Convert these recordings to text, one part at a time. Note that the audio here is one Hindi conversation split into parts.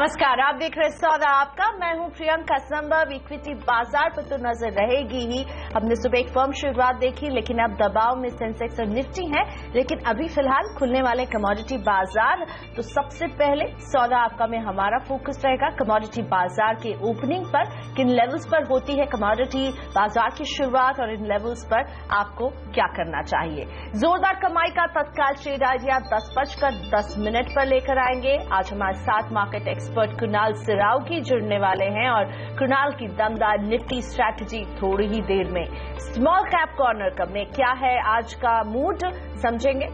नमस्कार, आप देख रहे सौदा आपका। मैं हूं प्रियंका। संभव इक्विटी बाजार पर तो नजर रहेगी ही। हमने सुबह एक फर्म शुरुआत देखी, लेकिन अब दबाव में सेंसेक्स और निफ्टी है। लेकिन अभी फिलहाल खुलने वाले कमोडिटी बाजार, तो सबसे पहले सौदा आपका में हमारा फोकस रहेगा कमोडिटी बाजार के ओपनिंग पर। किन लेवल्स पर होती है कमोडिटी बाजार की शुरुआत और इन लेवल्स पर आपको क्या करना चाहिए। जोरदार कमाई का तत्काल ट्रेड आइडिया 10:10 पर लेकर आएंगे। आज हमारे साथ मार्केट एक्सपर्ट कुणाल सिरावगी जुड़ने वाले हैं और कुणाल की दमदार निफ्टी स्ट्रैटेजी थोड़ी ही देर में। स्मॉल कैप कॉर्नर कब में क्या है आज का मूड समझेंगे।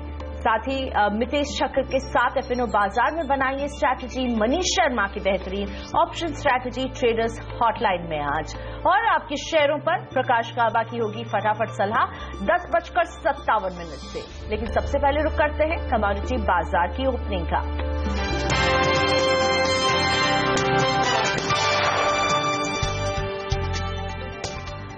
साथ ही मितेश चक्र के साथ एफएनओ बाजार में बनाइए स्ट्रैटेजी। मनीष शर्मा की बेहतरीन ऑप्शन स्ट्रैटेजी ट्रेडर्स हॉटलाइन में आज। और आपके शेयरों पर प्रकाश काबा की होगी फटाफट सलाह 10:57 से। लेकिन सबसे पहले रुक करते हैं कमोडिटी बाजार की ओपनिंग का।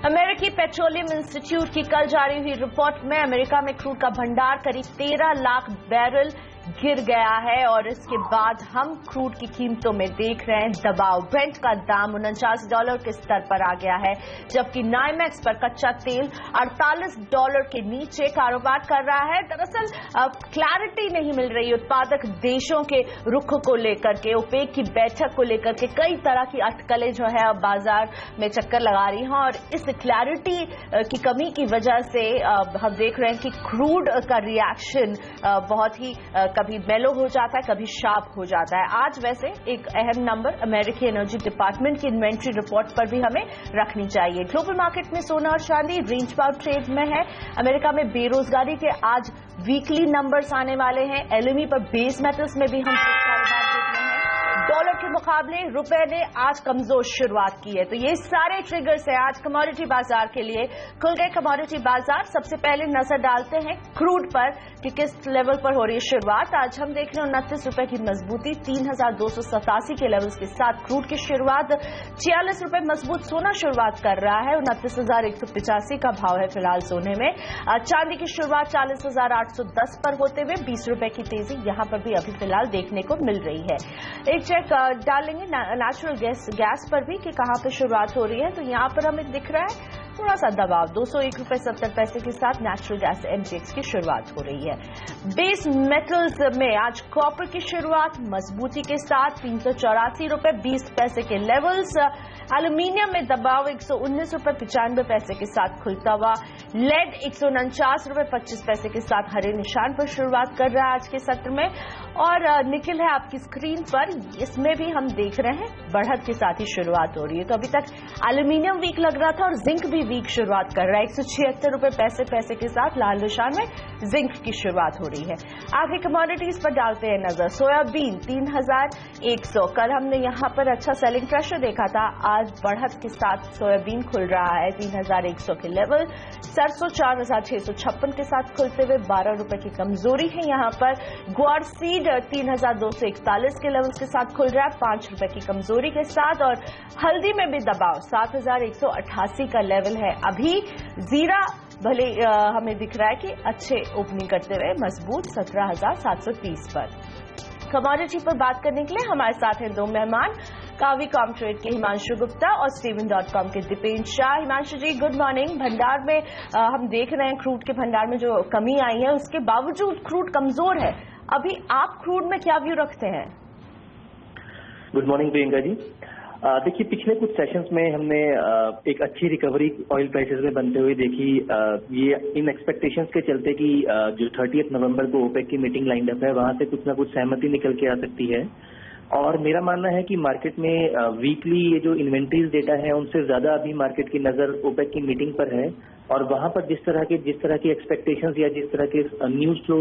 अमेरिकी पेट्रोलियम इंस्टीट्यूट की कल जारी हुई रिपोर्ट में अमेरिका में क्रूड का भंडार करीब 13 लाख बैरल गिर गया है और इसके बाद हम क्रूड की कीमतों में देख रहे हैं दबाव। ब्रेंट का दाम $49 के स्तर पर आ गया है, जबकि नाइमेक्स पर कच्चा तेल $48 के नीचे कारोबार कर रहा है। दरअसल क्लैरिटी नहीं मिल रही उत्पादक देशों के रुख को लेकर के। ओपेक की बैठक को लेकर के कई तरह की अटकलें जो है अब बाजार में चक्कर लगा रही हैं और इस क्लैरिटी की कमी की वजह से हम देख रहे हैं कि क्रूड का रिएक्शन बहुत ही कभी मेलो हो जाता है, कभी शार्प हो जाता है। आज वैसे एक अहम नंबर अमेरिकी एनर्जी डिपार्टमेंट की इन्वेंट्री रिपोर्ट पर भी हमें रखनी चाहिए। ग्लोबल मार्केट में सोना और चांदी रेंज बाउंड ट्रेड में है। अमेरिका में बेरोजगारी के आज वीकली नंबर्स आने वाले हैं। एलएमई पर बेस मेटल्स में भी हम कारोबार देख रहे हैं। डॉलर के मुकाबले रुपए ने आज कमजोर शुरुआत की है। तो ये सारे ट्रिगर्स है आज कमोडिटी बाजार के लिए। खुल गए कमोडिटी बाजार। सबसे पहले नजर डालते हैं क्रूड पर कि किस लेवल पर हो रही है शुरुआत। आज हम देख रहे हैं ₹29 की मजबूती, 3287 के लेवल्स के साथ क्रूड की शुरुआत। ₹46 मजबूत सोना शुरुआत कर रहा है। 29,185 का भाव है फिलहाल सोने में। चांदी की शुरुआत 40,810 पर होते हुए ₹20 की तेजी यहां पर भी अभी फिलहाल देखने को मिल रही है। एक चेक डालेंगे नेचुरल गैस पर भी कि कहां पे शुरुआत हो रही है। तो यहां पर हमें दिख रहा है थोड़ा सा दबाव, ₹201.70 के साथ नेचुरल गैस एमसीएक्स की शुरुआत हो रही है। बेस मेटल्स में आज कॉपर की शुरुआत मजबूती के साथ ₹384.20 के लेवल्स। एल्यूमिनियम में दबाव ₹119.95 के साथ खुलता हुआ। लेड ₹149.25 के साथ हरे निशान पर शुरुआत कर रहा है आज के सत्र में। और निकिल है आपकी स्क्रीन पर, इसमें भी हम देख रहे हैं बढ़त के साथ ही शुरुआत हो रही है। तो अभी तक एल्यूमिनियम वीक लग रहा था और जिंक भी वीक शुरुआत कर रहा है। ₹176.65 के साथ लाल निशान में जिंक की शुरुआत हो रही है। आगे कमोडिटीज पर डालते हैं नजर। सोयाबीन 3100। कल हमने यहां पर अच्छा सेलिंग प्रेशर देखा था, आज बढ़त के साथ सोयाबीन खुल रहा है 3100 के लेवल। सरसों 4656 के साथ खुलते हुए ₹12 की कमजोरी है यहां पर। ग्वार सीड 3241 के लेवल के साथ खुल रहा है ₹5 की कमजोरी के साथ। और हल्दी में भी दबाव 7188 का लेवल है अभी। जीरा भले हमें दिख रहा है कि अच्छे ओपनिंग करते हुए मजबूत 17,730 पर। कमोडिटी पर बात करने के लिए हमारे साथ हैं दो मेहमान, कावी कॉम ट्रेड के हिमांशु गुप्ता और Steven.com के दीपेन शाह। हिमांशु जी गुड मॉर्निंग। भंडार में हम देख रहे हैं क्रूड के भंडार में जो कमी आई है उसके बावजूद क्रूड कमजोर है। अभी आप क्रूड में क्या व्यू रखते हैं? Good morning Priyanka ji. देखिए पिछले कुछ सेशंस में हमने एक अच्छी रिकवरी ऑयल प्राइसेस में बनते हुए देखी। ये इन एक्सपेक्टेशंस के चलते कि जो 30 नवंबर को ओपेक की मीटिंग लाइंड अप है वहां से कुछ ना कुछ सहमति निकल के आ सकती है। और मेरा मानना है कि मार्केट में वीकली ये जो इन्वेंट्रीज डेटा है उनसे ज्यादा अभी मार्केट की नजर ओपेक की मीटिंग पर है। और वहां पर जिस तरह की एक्सपेक्टेशंस या जिस तरह के न्यूज फ्लो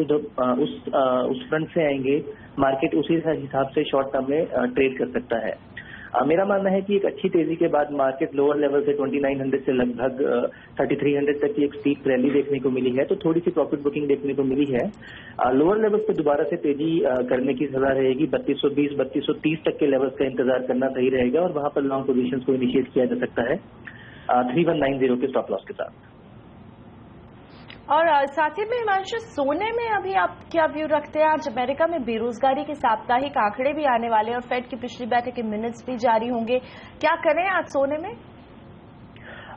उस फ्रंट से आएंगे, मार्केट उसी हिसाब से शॉर्ट टर्म में ट्रेड कर सकता है। मेरा मानना है कि एक अच्छी तेजी के बाद मार्केट लोअर लेवल से 2900 से लगभग 3300 तक की एक स्टीप रैली देखने को मिली है। तो थोड़ी सी प्रॉफिट बुकिंग देखने को मिली है। लोअर लेवल पे दोबारा से तेजी करने की सलाह रहेगी। 3220 3230 तक के लेवल्स का इंतजार करना सही रहेगा और वहां पर लॉन्ग पोजीशंस को इनिशिएट किया जा सकता है 3190 के स्टॉप लॉस के साथ। और साथ ही में हिमांशु, सोने में अभी आप क्या व्यू रखते हैं? आज अमेरिका में बेरोजगारी के साप्ताहिक आंकड़े भी आने वाले हैं और फेड की पिछली बैठक के मिनट्स भी जारी होंगे, क्या करें आज सोने में?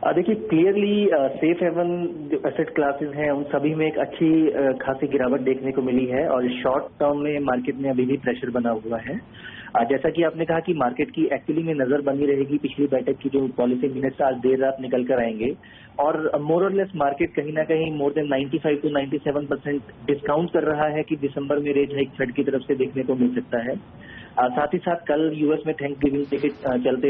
देखिए, क्लियरली सेफ हेवन जो एसेट क्लासेस हैं उन सभी में एक अच्छी खासी गिरावट देखने को मिली है और शॉर्ट टर्म में मार्केट में अभी भी प्रेशर बना हुआ है। जैसा कि आपने कहा कि मार्केट की एक्चुअली में नजर बनी रहेगी पिछली बैठक की जो पॉलिसी मिनट्स आज देर रात निकल कर आएंगे और मोर और लेस मार्केट कहीं ना कहीं मोर देन 95 to 97% डिस्काउंट कर रहा है कि दिसंबर में रेट हाइक फेड की तरफ से देखने को मिल सकता है। साथ ही साथ कल यूएस में थैंक्स गिविंग डे के चलते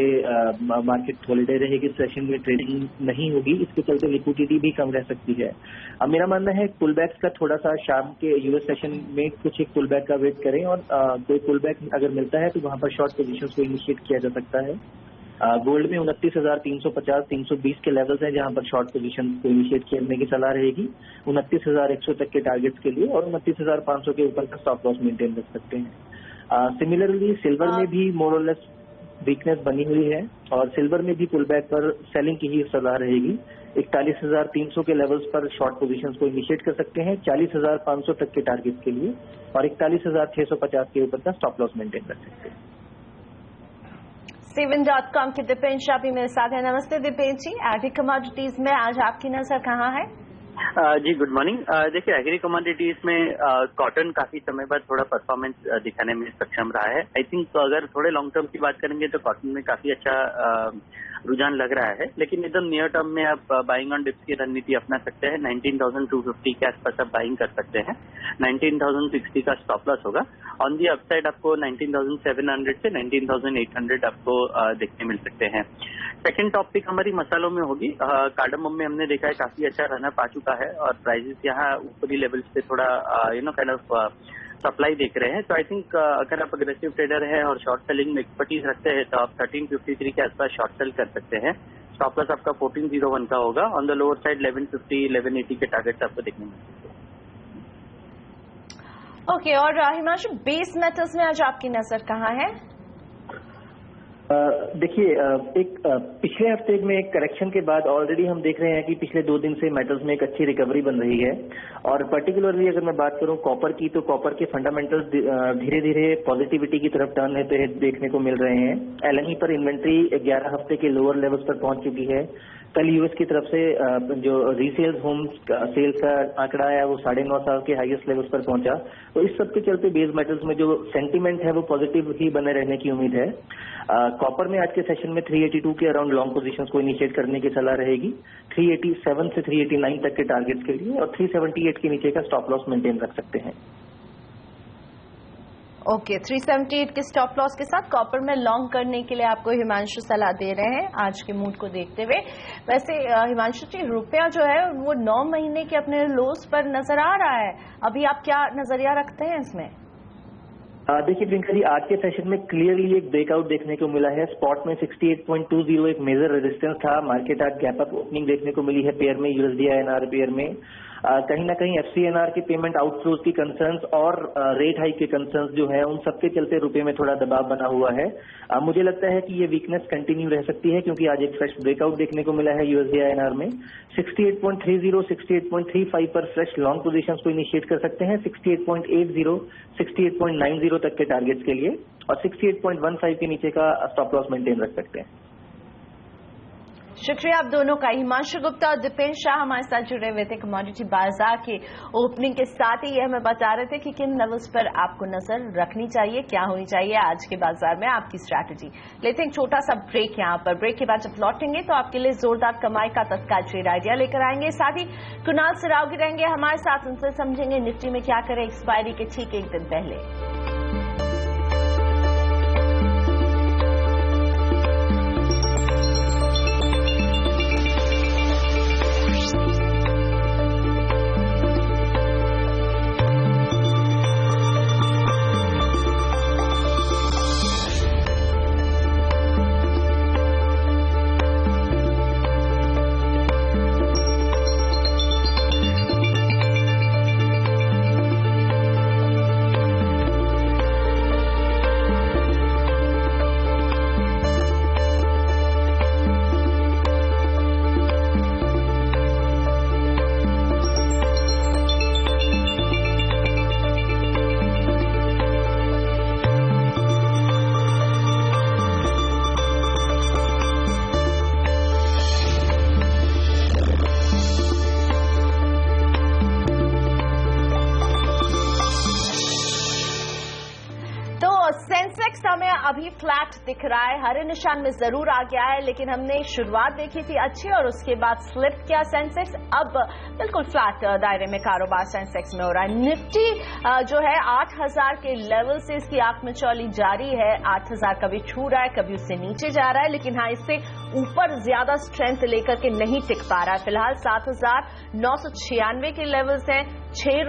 मार्केट हॉलीडे रहेगी, सेशन में ट्रेडिंग नहीं होगी, इसके चलते लिक्विडिटी भी कम रह सकती है। मेरा मानना है पुल बैक्स का थोड़ा सा शाम के यूएस सेशन में कुछ एक पुल बैक का वेट करें और कोई पुल बैक अगर मिलता है तो वहां पर शॉर्ट पोजीशंस को इनिशिएट किया जा सकता है। गोल्ड में 29,350 320 के लेवल्स हैं जहां पर शॉर्ट पोजीशन को इनिशिएट करने की सलाह रहेगी 29,100 तक के टारगेट्स के लिए और 29,500 के ऊपर का स्टॉप लॉस मेंटेन रख सकते हैं। सिमिलरली सिल्वर में भी मोर और लेस वीकनेस बनी हुई है और सिल्वर में भी पुल बैक पर सेलिंग की ही सलाह रहेगी। 41,300 के लेवल्स पर शॉर्ट पोजीशंस को इनिशिएट कर सकते हैं 40,500 तक के टारगेट के लिए और 41,650 के ऊपर का स्टॉप लॉस मेंटेन कर सकते हैं। Seven.com के दीपेन शाह भी मेरे साथ है। नमस्ते दीपेन जी, एग्री कमोडिटीज में आज आपकी नजर कहाँ है? जी गुड मॉर्निंग। देखिए, एग्री कमोडिटीज में कॉटन काफी समय बाद थोड़ा परफॉर्मेंस दिखाने में सक्षम रहा है। आई थिंक अगर थोड़े लॉन्ग टर्म की बात करेंगे तो कॉटन में काफी अच्छा रुझान लग रहा है, लेकिन एकदम नियर टर्म में आप बाइंग ऑन डिप्स की रणनीति अपना सकते हैं। 19,250 के आसपास आप बाइंग कर सकते हैं। 19,060 का स्टॉप लॉस होगा। ऑन दी अपसाइड आपको 19,700 से 19,800 आपको देखने मिल सकते हैं। सेकेंड टॉपिक हमारी मसालों में होगी। कार्डमम में हमने देखा है काफी अच्छा रनअप आ चुका है और प्राइसेस यहाँ ऊपरी लेवल्स पे थोड़ा काइंड ऑफ सप्लाई देख रहे हैं। तो आई थिंक अगर आप अग्रेसिव ट्रेडर है और शॉर्ट सेलिंग में एक्सपर्टीज रखते हैं तो आप 1353 के आसपास शॉर्ट सेल कर सकते हैं। स्टॉप लॉस आपका 1401 का होगा। ऑन द लोअर साइड 1150 1180 के टारगेट्स आपको देखने मिलेंगे। ओके, और हिमांशु, बेस मेटल्स में आज आपकी नजर कहाँ है? देखिए, एक पिछले हफ्ते में एक करेक्शन के बाद ऑलरेडी हम देख रहे हैं कि पिछले 2 दिन से मेटल्स में एक अच्छी रिकवरी बन रही है और पर्टिकुलरली अगर मैं बात करूं कॉपर की तो कॉपर के फंडामेंटल्स धीरे धीरे पॉजिटिविटी की तरफ टर्न होते हैं देखने को मिल रहे हैं। एलएमई पर इन्वेंट्री 11 हफ्ते के लोअर लेवल्स पर पहुंच चुकी है। कल यूएस की तरफ से जो रीसेल्स होम सेल्स का आंकड़ा आया वो 9.5 साल के हाईएस्ट लेवल्स पर पहुंचा। तो इस सब के चलते बेस मेटल्स में जो सेंटीमेंट है वो पॉजिटिव ही बने रहने की उम्मीद है। कॉपर में आज के सेशन में 382 के अराउंड लॉन्ग पोजीशंस को इनिशिएट करने की सलाह रहेगी। 387 से 389 तक के टारगेट्स के लिए और 378 के नीचे का स्टॉप लॉस मेंटेन रख सकते हैं। ओके, 378 के स्टॉप लॉस के साथ कॉपर में लॉन्ग करने के लिए आपको हिमांशु सलाह दे रहे हैं आज के मूड को देखते हुए। वैसे हिमांशु जी, रुपया जो है वो 9 महीने के अपने लोस पर नजर आ रहा है, अभी आप क्या नजरिया रखते हैं इसमें? देखिए प्रियंका जी, आज के सेशन में क्लियरली एक ब्रेकआउट देखने को मिला है। स्पॉट में 68.20 एक मेजर रेजिस्टेंस था। मार्केट आज गैप अप ओपनिंग देखने को मिली है पेयर में, यूएसडी INR पेयर में। कहीं ना कहीं FCNR के पेमेंट आउटफ्लोज की कंसर्न्स और रेट हाइक के कंसर्न्स जो है उन सबके चलते रुपए में थोड़ा दबाव बना हुआ है। मुझे लगता है कि ये वीकनेस कंटिन्यू रह सकती है क्योंकि आज एक फ्रेश ब्रेकआउट देखने को मिला है USD INR में। 68.30 68.35 पर फ्रेश लॉन्ग पोजीशंस को इनिशिएट कर सकते हैं 68.80 68.90 तक के टारगेट्स के लिए और 68.15 के नीचे का स्टॉप लॉस मेंटेन रख सकते हैं। शुक्रिया आप दोनों का। हिमांशु गुप्ता और दीपेन शाह हमारे साथ जुड़े हुए थे कमोडिटी बाजार के ओपनिंग के साथ ही। ये हमें बता रहे थे कि किन लेवल्स पर आपको नजर रखनी चाहिए, क्या होनी चाहिए आज के बाजार में आपकी स्ट्रैटेजी। लेते हैं एक छोटा सा ब्रेक यहाँ पर। ब्रेक के बाद जब लौटेंगे तो आपके लिए जोरदार कमाई का तत्काल ट्रेड आइडिया लेकर आएंगे। साथ ही कुणाल सिरावगी रहेंगे हमारे साथ, उनसे समझेंगे निफ्टी में क्या करें एक्सपायरी के ठीक एक दिन पहले। फ्लैट दिख रहा है, हरे निशान में जरूर आ गया है, लेकिन हमने शुरुआत देखी थी अच्छी और उसके बाद स्लिप किया सेंसेक्स। अब बिल्कुल फ्लैट दायरे में कारोबार सेंसेक्स में हो रहा है। निफ्टी जो है 8000 के लेवल से इसकी आंखमिचौली जारी है। 8000 कभी छू रहा है, कभी उससे नीचे जा रहा है, लेकिन हाँ इससे ऊपर ज्यादा स्ट्रेंथ लेकर के नहीं टिक पा रहा है। फिलहाल 7996 के लेवल्स हैं, 6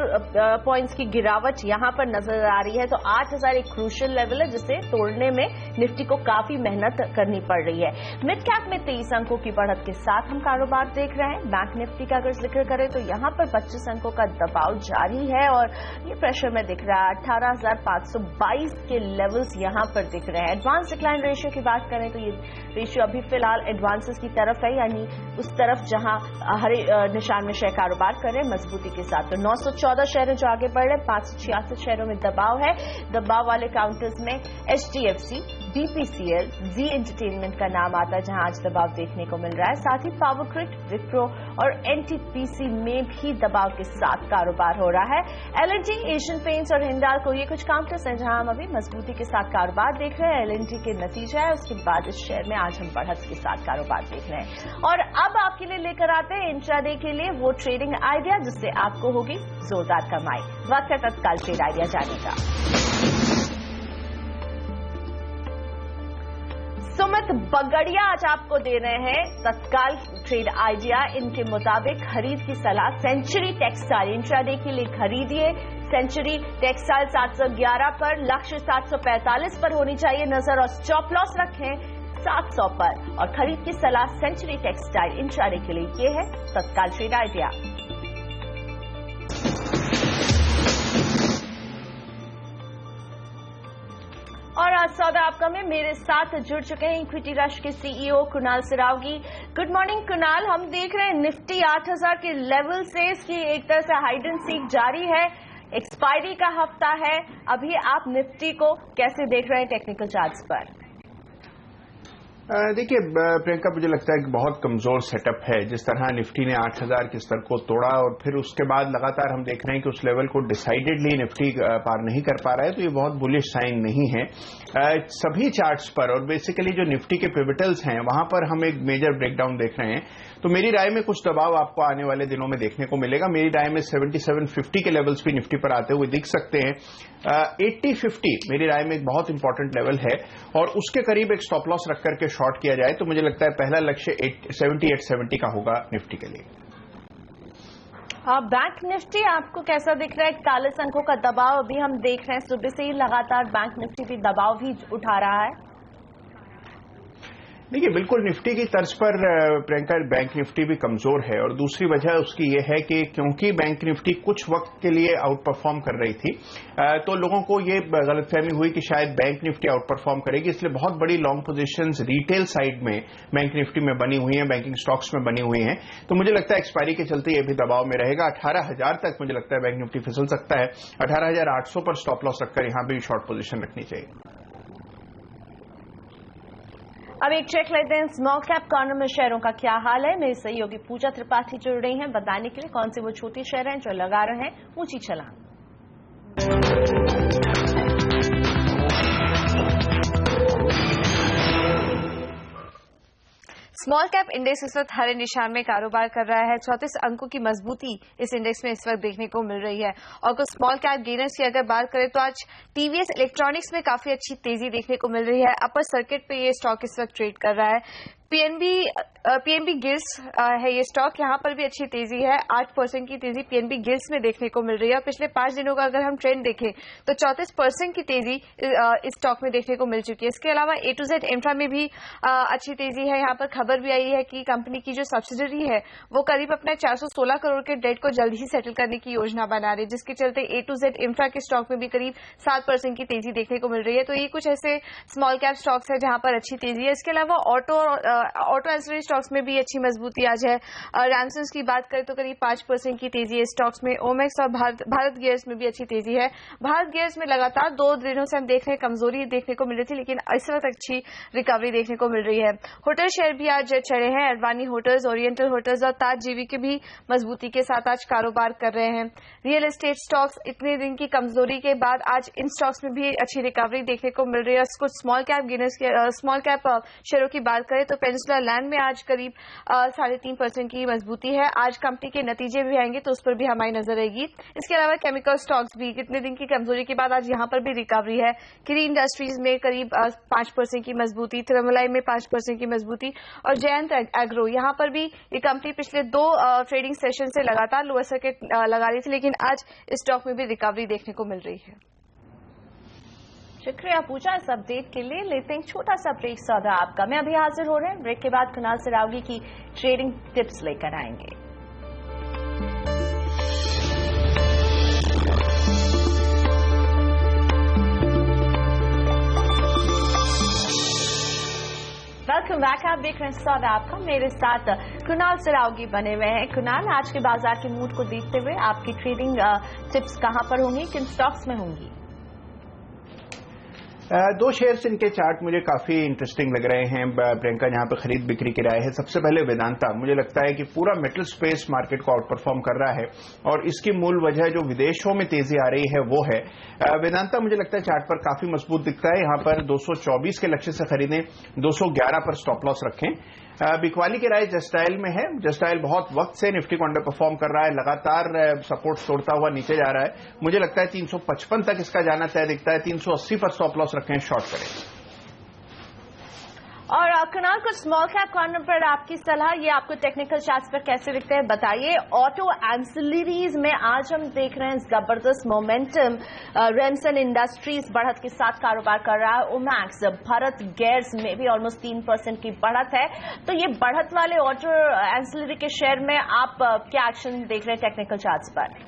पॉइंट्स की गिरावट यहां पर नजर आ रही है। तो 8000 एक क्रूशियल लेवल है जिसे तोड़ने में निफ्टी को काफी मेहनत करनी पड़ रही है। मिड कैप में 23 अंकों की बढ़त के साथ हम कारोबार देख रहे हैं। बैंक निफ्टी का अगर जिक्र करें तो यहां पर 25 अंकों का दबाव जारी है और ये प्रेशर में दिख रहा है। 18522 के लेवल्स यहां पर दिख रहे हैं। एडवांस डिक्लाइन रेशियो की बात करें तो ये रेशियो अभी फिलहाल एडवांसेस की तरफ है, यानी उस तरफ जहां हरे निशान में शेयर कारोबार कर रहे हैं मजबूती के साथ। तो 914 शेयर जो आगे बढ़ रहे हैं, 566 शेयरों में दबाव है। दबाव वाले काउंटर्स में HDFC, BPCL, जी एंटरटेनमेंट का नाम आता है जहां आज दबाव देखने को मिल रहा है। साथ ही पावर ग्रिड, विप्रो और NTPC में भी दबाव के साथ कारोबार हो रहा है। L&T, एशियन पेंट्स और हिंडाल्को ये कुछ काउंटर्स हैं जहां हम अभी मजबूती के साथ कारोबार देख रहे हैं। L&T के नतीजा है, उसके बाद इस शेयर में आज हम बढ़त के साथ कारोबार देख रहे हैं। और अब आपके लिए लेकर आते हैं इंट्राडे के लिए वो ट्रेडिंग आइडिया जिससे आपको होगी जोरदार कमाई। वक्त है तत्काल ट्रेड आइडिया जाने का। सुमित बगड़िया आज आपको दे रहे हैं तत्काल ट्रेड आइडिया। इनके मुताबिक खरीद की सलाह सेंचुरी टेक्सटाइल इंट्राडे के लिए खरीदिए। सेंचुरी टेक्सटाइल 711 पर, लक्ष्य 745 पर होनी चाहिए नजर और स्टॉप लॉस रखें 700 पर। और खरीद की सलाह सेंचुरी टेक्सटाइल इंट्राडे के लिए ये है तत्काल ट्रेड आइडिया। और आज सौदा आपका में मेरे साथ जुड़ चुके हैं इक्विटी रश के CEO Kunal Sirawgi. Good morning Kunal, हम देख रहे हैं निफ्टी 8000 के लेवल से इसकी एक तरह से हाइड एंड सीक जारी है। एक्सपायरी का हफ्ता है, अभी आप निफ्टी को कैसे देख रहे हैं टेक्निकल चार्ट्स पर? देखिए प्रियंका, मुझे लगता है कि बहुत कमजोर सेटअप है। जिस तरह निफ्टी ने 8000 के स्तर को तोड़ा और फिर उसके बाद लगातार हम देख रहे हैं कि उस लेवल को डिसाइडेडली निफ्टी पार नहीं कर पा रहा है, तो ये बहुत बुलिश साइन नहीं है सभी चार्ट्स पर। और बेसिकली जो निफ्टी के पिवटल्स हैं वहां पर हम एक मेजर ब्रेकडाउन देख रहे हैं। तो मेरी राय में कुछ दबाव आपको आने वाले दिनों में देखने को मिलेगा। मेरी राय में 7750 के लेवल्स भी निफ्टी पर आते हुए दिख सकते हैं। 8050 मेरी राय में एक बहुत इंपॉर्टेंट लेवल है और उसके करीब एक स्टॉप लॉस रख करके शॉर्ट किया जाए तो मुझे लगता है पहला लक्ष्य 7870 का होगा निफ्टी के लिए। बैंक निफ्टी आपको कैसा दिख रहा है? 41 अंकों का दबाव अभी हम देख रहे हैं, सुबह से ही लगातार बैंक निफ्टी भी दबाव भी उठा रहा है। देखिए बिल्कुल निफ्टी की तर्ज पर प्रियंका बैंक निफ्टी भी कमजोर है और दूसरी वजह उसकी ये है कि क्योंकि बैंक निफ्टी कुछ वक्त के लिए आउट परफॉर्म कर रही थी तो लोगों को ये गलतफहमी हुई कि शायद बैंक निफ्टी आउट परफॉर्म करेगी, इसलिए बहुत बड़ी लॉन्ग पोजीशंस रिटेल साइड में बैंक निफ्टी में बनी हुई हैं, बैंकिंग स्टॉक्स में बनी हुई हैं। तो मुझे लगता है एक्सपायरी के चलते ये भी दबाव में रहेगा। 18000 तक मुझे लगता है बैंक निफ्टी फिसल सकता है। 18800 पर स्टॉप लॉस रखकर यहां भी शॉर्ट पोजीशन रखनी चाहिए। अब एक चेक लेते हैं स्मॉल कैप कॉर्नर में शेयरों का क्या हाल है। मेरे सहयोगी पूजा त्रिपाठी जुड़ रही हैं बताने के लिए कौन से वो छोटे शेयर हैं जो लगा रहे हैं ऊंची छलांग। स्मॉल कैप इंडेक्स इस वक्त हरे निशान में कारोबार कर रहा है। 34 अंकों की मजबूती इस इंडेक्स में इस वक्त देखने को मिल रही है। और कुछ स्मॉल कैप गेनर्स की अगर बात करें तो आज टीवीएस इलेक्ट्रॉनिक्स में काफी अच्छी तेजी देखने को मिल रही है। अपर सर्किट पे ये स्टॉक इस वक्त ट्रेड कर रहा है। पीएनबी गिल्स है ये स्टॉक, यहां पर भी अच्छी तेजी है। 8% की तेजी पीएनबी गिल्स में देखने को मिल रही है। और पिछले 5 दिनों का अगर हम ट्रेंड देखें तो 34% की तेजी इस स्टॉक में देखने को मिल चुकी है। इसके अलावा A to Z इंफ्रा में भी अच्छी तेजी है। यहां पर खबर भी आई है कि कंपनी की जो सब्सिडरी है वो करीब अपना 416 करोड़ के डेट को जल्द ही सेटल करने की योजना बना रही है, जिसके चलते A to Z इंफ्रा के स्टॉक में भी करीब 7% की तेजी देखने को मिल रही है। तो ये कुछ ऐसे स्मॉल कैप स्टॉक्स है जहां पर अच्छी तेजी है। इसके अलावा ऑटो ऑटो एंसिलरी स्टॉक्स में भी अच्छी मजबूती आज है। रैमसन्स की बात करें तो करीब 5% की तेजी है स्टॉक्स में। ओमेक्स और भारत गियर्स में भी अच्छी तेजी है। भारत गियर्स में लगातार 2 दिनों से हम देख रहे हैं कमजोरी देखने को मिल रही थी, लेकिन इस वक्त अच्छी रिकवरी देखने को मिल रही है। होटल शेयर भी आज चढ़े हैं। अडवाणी होटल्स, ओरिएंटल होटल्स और ताज जीवी के भी मजबूती के साथ आज कारोबार कर रहे हैं। रियल एस्टेट स्टॉक्स इतने दिन की कमजोरी के बाद आज इन स्टॉक्स में भी अच्छी रिकवरी देखने को मिल रही है। कुछ स्मॉल कैप शेयरों की बात करें तो पेनिनसुला लैंड में आज करीब 3.5% की मजबूती है। आज कंपनी के नतीजे भी आएंगे तो उस पर भी हमारी नजर रहेगी। इसके अलावा केमिकल स्टॉक्स भी कितने दिन की कमजोरी के बाद आज यहां पर भी रिकवरी है। किरी इंडस्ट्रीज में करीब 5% की मजबूती, तिरुमलाई में 5% की मजबूती और जयंत एग्रो यहां पर भी ये कंपनी पिछले 2 ट्रेडिंग सेशन से लगातार लोअर सर्किट लगा रही थी, लेकिन आज इस स्टॉक में भी रिकवरी देखने को मिल रही है। शुक्रिया पूजा इस अपडेट के लिए। लेते हैं छोटा सा ब्रेक सौदा आपका। मैं अभी हाजिर हो रहे हैं। ब्रेक के बाद कुणाल सरावगी की ट्रेडिंग टिप्स लेकर आएंगे। Welcome back. आप देख रहे हैं सौदा आपका, मेरे साथ कुणाल सरावगी बने हुए हैं। कुणाल, आज के बाजार के मूड को देखते हुए आपकी ट्रेडिंग टिप्स कहां पर होंगी, किन स्टॉक्स में होंगी? 2 शेयर्स इनके चार्ट मुझे काफी इंटरेस्टिंग लग रहे हैं प्रियंका, जहां पे खरीद बिक्री की राय है। सबसे पहले वेदांता, मुझे लगता है कि पूरा मेटल स्पेस मार्केट को आउट परफॉर्म कर रहा है और इसकी मूल वजह जो विदेशों में तेजी आ रही है वो है। वेदांता मुझे लगता है चार्ट पर काफी मजबूत दिखता है। यहां पर 224 के लक्ष्य से खरीदें, 211 पर स्टॉप लॉस रखें। बिकवाली की राय जस्टाइल में है। जस्टाइल बहुत वक्त से निफ्टी को अंडर परफॉर्म कर रहा है, लगातार सपोर्ट तोड़ता हुआ नीचे जा रहा है। मुझे लगता है 355 तक इसका जाना तय दिखता है। 380 पर स्टॉप लॉस रखें, शॉर्ट करें। और कुणाल, कुछ स्मॉल कैप कॉर्नर पर आपकी सलाह, ये आपको टेक्निकल चार्ट्स पर कैसे दिखते हैं बताइए। ऑटो एंसिलरीज में आज हम देख रहे हैं जबरदस्त मोमेंटम। रेमसन इंडस्ट्रीज बढ़त के साथ कारोबार कर रहा है। ओमैक्स, भारत गियर्स में भी ऑलमोस्ट 3% की बढ़त है। तो ये बढ़त वाले ऑटो एंसिलरी के शेयर में आप क्या एक्शन देख रहे हैं टेक्निकल चार्ट्स पर?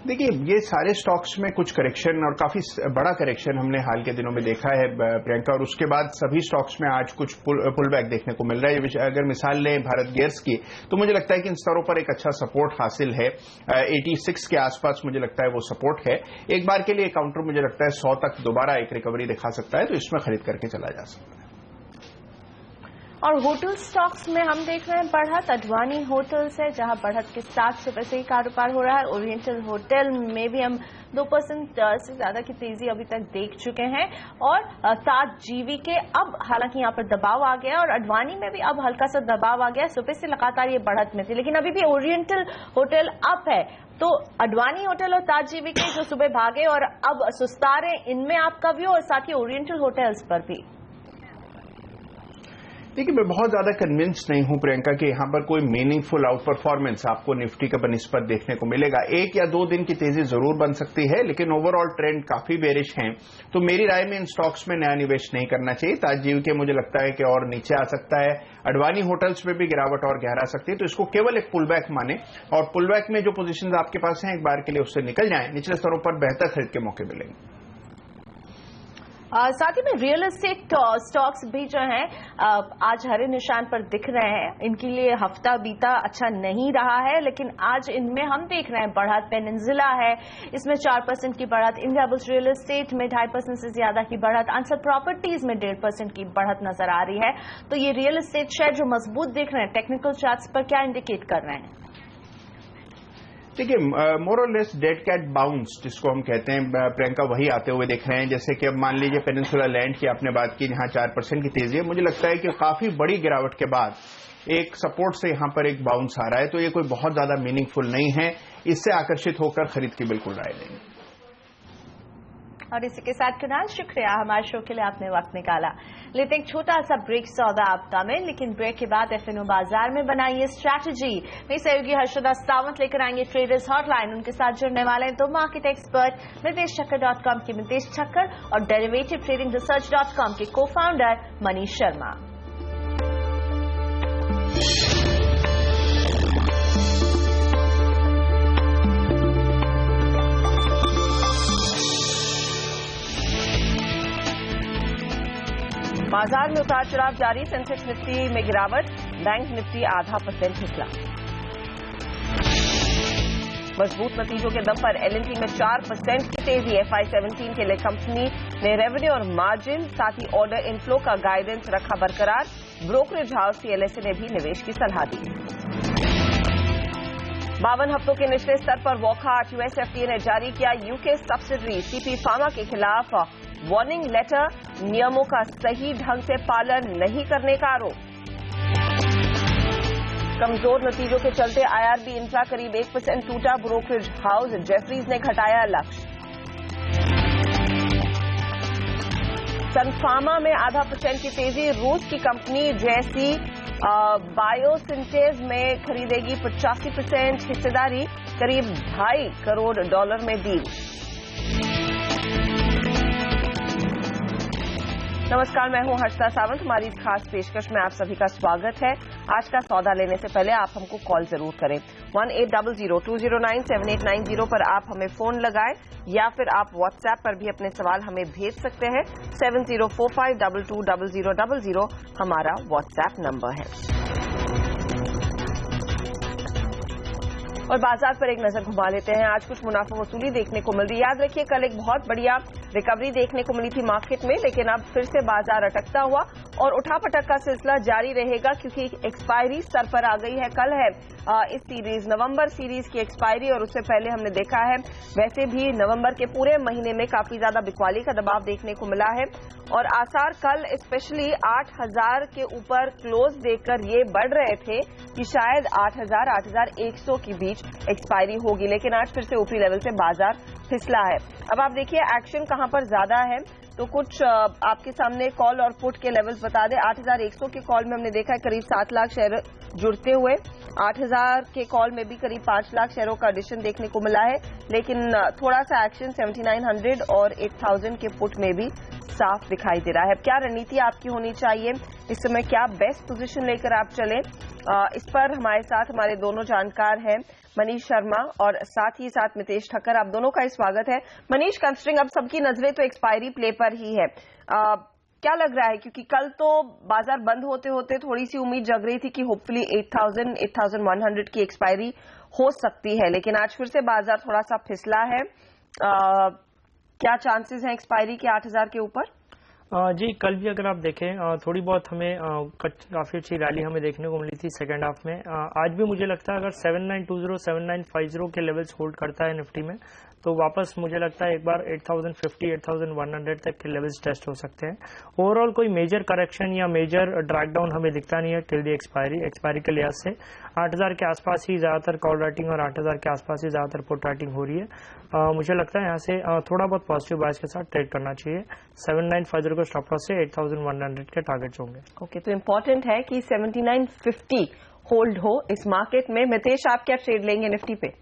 देखिए, ये सारे स्टॉक्स में कुछ करेक्शन और काफी बड़ा करेक्शन हमने हाल के दिनों में देखा है प्रियंका, और उसके बाद सभी स्टॉक्स में आज कुछ पुल बैक देखने को मिल रहा है। अगर मिसाल लें भारत गियर्स की, तो मुझे लगता है कि इन स्तरों पर एक अच्छा सपोर्ट हासिल है। 86 के आसपास मुझे लगता है वो सपोर्ट है। एक बार के लिए काउंटर मुझे लगता है 100 तक दोबारा एक रिकवरी दिखा सकता है, तो इसमें खरीद करके चला जा सकता है। और होटल स्टॉक्स में हम देख रहे हैं बढ़त। अडवाणी होटल्स है जहां बढ़त के साथ सुबह से ही कारोबार हो रहा है। ओरिएंटल होटल में भी हम 2% से ज्यादा की तेजी अभी तक देख चुके हैं। और ताज जीवी के अब हालांकि यहां पर दबाव आ गया और अडवाणी में भी अब हल्का सा दबाव आ गया। सुबह से लगातार ये बढ़त में थी, लेकिन अभी भी ओरिएंटल होटल अप है। तो अडवाणी होटल और ताज जीवी के जो सुबह भागे और अब सुस्ता रहे, इनमें आपका व्यू, और साथ ही ओरिएंटल होटल्स पर भी? देखिए, मैं बहुत ज्यादा कन्विंस नहीं हूं प्रियंका कि यहां पर कोई मीनिंगफुल आउट परफॉर्मेंस आपको निफ्टी का बनिस्बत देखने को मिलेगा। 1 या 2 दिन की तेजी जरूर बन सकती है, लेकिन ओवरऑल ट्रेंड काफी बेरिश है। तो मेरी राय में इन स्टॉक्स में नया निवेश नहीं करना चाहिए। ताजजीव के मुझे लगता है कि और नीचे आ सकता है। अडवाणी होटल्स में भी गिरावट और गहरा सकती है, तो इसको केवल एक पुलबैक माने और पुलबैक में जो पोजीशन आपके पास हैं एक बार के लिए उससे निकल जाएं। निचले स्तरों पर बेहतर खरीद के मौके मिलेंगे। साथ ही में रियल एस्टेट स्टॉक्स भी जो हैं आज हरे निशान पर दिख रहे हैं। इनके लिए हफ्ता बीता अच्छा नहीं रहा है, लेकिन आज इनमें हम देख रहे हैं बढ़त। पेनिनसुला है, इसमें 4% की बढ़त। इंडियाबुल्स रियल एस्टेट में 2.5% से ज्यादा की बढ़त। आंसर प्रॉपर्टीज में 1.5% की बढ़त नजर आ रही है। तो ये रियल एस्टेट शेयर जो मजबूत दिख रहे हैं, टेक्निकल चार्ट्स पर क्या इंडिकेट कर रहे हैं? देखिए, मोर और लेस डेड कैट बाउंस जिसको हम कहते हैं प्रियंका, वही आते हुए दिख रहे हैं। जैसे कि अब मान लीजिए पेनिनसुला लैंड की आपने बात की, जहां 4% की तेजी है। मुझे लगता है कि काफी बड़ी गिरावट के बाद एक सपोर्ट से यहां पर एक बाउंस आ रहा है, तो ये कोई बहुत ज्यादा मीनिंगफुल नहीं है। इससे आकर्षित होकर खरीद की बिल्कुल राय लेंगे। और इसी के साथ कुणाल, शुक्रिया हमारे शो के लिए आपने वक्त निकाला। लेते एक छोटा सा ब्रेक सौदा आपका में, लेकिन ब्रेक के बाद एफएनओ बाजार में बनाइए स्ट्रैटेजी। मेरी सहयोगी हर्षदा सावंत लेकर आएंगे ट्रेडर्स हॉटलाइन। उनके साथ जुड़ने वाले हैं 2 मार्केट एक्सपर्ट मितेशचक्कर.com के मितेश चक्कर और डेरिवेटिव ट्रेडिंग रिसर्च.com के को फाउंडर मनीष शर्मा। बाजार में उतार चढ़ाव जारी, सेंसेक्स निफ्टी में गिरावट, बैंक निफ्टी 0.5% फिसला। मजबूत नतीजों के दम पर एलएनटी में 4% की तेजी, FY17 के लिए कंपनी ने रेवेन्यू और मार्जिन साथ ही ऑर्डर इनफ्लो का गाइडेंस रखा बरकरार। ब्रोकरेज हाउस CLSA ने भी निवेश की सलाह दी। 52 हफ्तों के निचले स्तर पर वॉकआउट, यूएस FDA ने जारी किया यूके सब्सिडरी CP फार्मा के खिलाफ वार्निंग लेटर, नियमों का सही ढंग से पालन नहीं करने का आरोप। कमजोर नतीजों के चलते IRB इंफ्रा करीब 1% टूटा, ब्रोकरेज हाउस जेफरीज ने घटाया लक्ष्य। सन फार्मा में 0.5% की तेजी, रूस की कंपनी जैसी बायोसिंथेज में खरीदेगी 85% हिस्सेदारी, करीब $2.5 करोड़ में डील। नमस्कार, मैं हूं हर्षिता सावंत। हमारी इस खास पेशकश में आप सभी का स्वागत है। आज का सौदा लेने से पहले आप हमको कॉल जरूर करें। 1800-209-7890 पर आप हमें फोन लगाएं या फिर आप व्हाट्सएप पर भी अपने सवाल हमें भेज सकते हैं। 7045220000 हमारा व्हाट्सएप नंबर है। और बाजार पर एक नजर घुमा लेते हैं। आज कुछ मुनाफा वसूली देखने को मिल रही है। याद रखिए, कल एक बहुत बढ़िया रिकवरी देखने को मिली थी मार्केट में, लेकिन अब फिर से बाजार अटकता हुआ और उठापटक का सिलसिला जारी रहेगा क्योंकि एक्सपायरी सर पर आ गई है। कल है इस सीरीज नवंबर सीरीज की एक्सपायरी और उससे पहले हमने देखा है वैसे भी नवंबर के पूरे महीने में काफी ज्यादा बिकवाली का दबाव देखने को मिला है और आसार कल स्पेशली 8000 के ऊपर क्लोज देखकर ये बढ़ रहे थे कि शायद 8000-8100 के बीच एक्सपायरी होगी, लेकिन आज फिर से ऊपरी लेवल से बाजार फिसला है। अब आप देखिए एक्शन कहां पर ज्यादा है, तो कुछ आपके सामने कॉल और पुट के लेवल्स बता दें। 8100 के कॉल में हमने देखा है करीब 7 लाख शेयर जुड़ते हुए, 8000 के कॉल में भी करीब 5 लाख शेयरों का एडिशन देखने को मिला है, लेकिन थोड़ा सा एक्शन 7900 और 8000 के पुट में भी साफ दिखाई दे रहा है। क्या रणनीति आपकी होनी चाहिए इस समय, क्या बेस्ट पोजीशन लेकर आप चलें, इस पर हमारे साथ हमारे दोनों जानकार हैं, मनीष शर्मा और साथ ही साथ मितेश ठक्कर। आप दोनों का ही स्वागत है। मनीष, कंसिडरिंग अब सबकी नजरें तो एक्सपायरी प्ले पर ही है, क्या लग रहा है, क्योंकि कल तो बाजार बंद होते होते थोड़ी सी उम्मीद जग रही थी कि होपफुली 8100 की एक्सपायरी हो सकती है, लेकिन आज फिर से बाजार थोड़ा सा फिसला है। क्या चांसेस हैं एक्सपायरी के 8000 के ऊपर? जी, कल भी अगर आप देखें थोड़ी बहुत हमें काफ़ी अच्छी रैली हमें देखने को मिली थी सेकेंड हाफ में। आज भी मुझे लगता है अगर 7920 7950 के लेवल्स होल्ड करता है निफ्टी में तो वापस मुझे लगता है एक बार 8050 8100 तक के लेवल्स टेस्ट हो सकते हैं। ओवरऑल कोई मेजर करेक्शन या मेजर ड्रैग डाउन हमें दिखता नहीं है टिल दी एक्सपायरी के लिहाज से। 8000 के आसपास ही ज्यादातर कॉल राइटिंग और 8000 के आसपास ही ज्यादातर पुट राइटिंग हो रही है। मुझे लगता है यहाँ से थोड़ा बहुत पॉजिटिव बायस के साथ ट्रेड करना चाहिए। 7950 को स्टॉप लॉस से 8100 के टारगेट्स होंगे। ओके, तो इम्पोर्टेंट है कि 7950 होल्ड हो इस मार्केट में। मितेश, आप क्या ट्रेड लेंगे निफ्टी पे?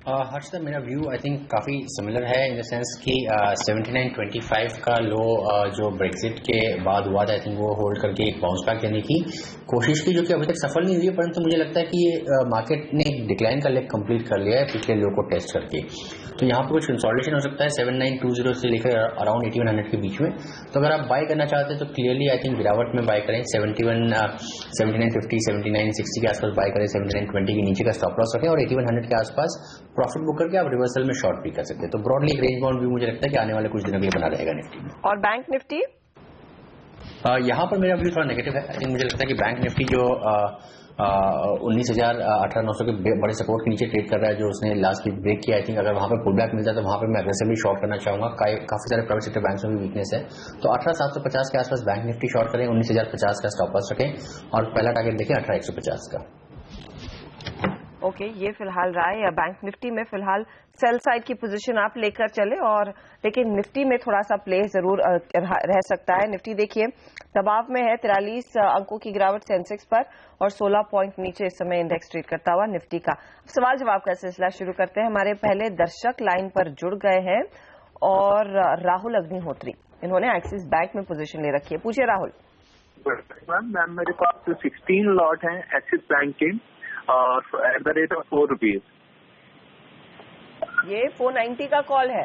हर्षिता, मेरा व्यू आई थिंक काफ़ी सिमिलर है इन द सेंस कि 7925 का लो जो ब्रेक्जिट के बाद हुआ था आई थिंक वो होल्ड करके एक बाउंस बैक देने की कोशिश की, जो कि अभी तक सफल नहीं हुई है, परंतु मुझे लगता है कि ये मार्केट ने डिक्लाइन का लेग कंप्लीट कर लिया है पिछले लो को टेस्ट करके। तो यहाँ पर कुछ कंसोलिडेशन हो सकता है 7920 से लेकर अराउंड 8100 के बीच में। तो अगर आप बाय करना चाहते हैं तो क्लियरली आई थिंक गिरावट में बाय करें। 7950 7960 के आसपास बाय करें, 7920 के नीचे का स्टॉप लॉस रखें और 8100 के आसपास प्रॉफिट बुक करके आप रिवर्सल में शॉर्ट भी कर सकते हैं। तो ब्रॉडली एक रेंज बाउंड व्यू मुझे लगता है कि आने वाले कुछ दिनों के लिए बना रहेगा निफ्टी में। और बैंक निफ्टी? यहाँ पर मेरा व्यू थोड़ा नेगेटिव है। आई थिंक मुझे लगता है कि बैंक निफ्टी जो 19,000-18,900 के बड़े सपोर्ट के नीचे ट्रेड कर रहा है, जो उसने लास्ट वीक ब्रेक किया, आई थिंक अगर वहां पर पुल बैक मिलता है तो वहां पर मैं अग्रेसिवली शॉर्ट करना चाहूंगा। काफी सारे प्राइवेट सेक्टर बैंक्स में भी वीकनेस है, तो 18,750 के आसपास बैंक निफ्टी शॉर्ट करें, 19,050 का स्टॉप लॉस रखें और पहला टारगेट देखें 18,150 का। ओके, ये फिलहाल राय या बैंक निफ्टी में फिलहाल सेल साइड की पोजीशन आप लेकर चले, और लेकिन निफ्टी में थोड़ा सा प्ले जरूर रह सकता है। निफ्टी देखिए दबाव में है, 43 अंकों की गिरावट सेंसेक्स पर और 16 पॉइंट नीचे इस समय इंडेक्स ट्रेड करता हुआ निफ्टी का। सवाल जवाब का सिलसिला शुरू करते हैं। हमारे पहले दर्शक लाइन पर जुड़ गए हैं और राहुल अग्निहोत्री, इन्होंने एक्सिस बैंक में पोजीशन ले रखी है। पूछिए राहुल। मैम मेरे पास 16 लॉट हैं एक्सिस बैंक के और at the rate of 4 rupees. ये 490 का कॉल है?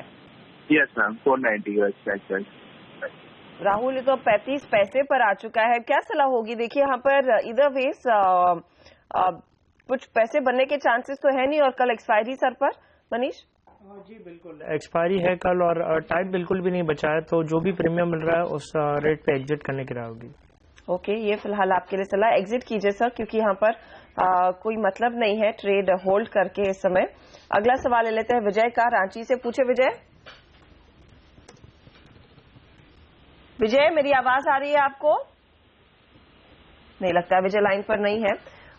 यस मैम, 490 का। राहुल, ये तो 35 पैसे पर आ चुका है, क्या सलाह होगी? देखिए यहाँ पर इधर वेज कुछ पैसे बनने के चांसेस तो है नहीं, और कल एक्सपायरी सर पर। मनीष जी बिल्कुल, एक्सपायरी है कल और टाइम बिल्कुल भी नहीं बचा है, तो जो भी प्रीमियम मिल रहा है उस रेट पे एग्जिट करने की राय होगी। ओके, ये फिलहाल आपके लिए सलाह, एग्जिट कीजिए सर, क्योंकि यहाँ पर कोई मतलब नहीं है ट्रेड होल्ड करके इस समय। अगला सवाल ले लेते हैं विजय का, रांची से। पूछे विजय। विजय, मेरी आवाज आ रही है आपको? नहीं लगता विजय लाइन पर नहीं है।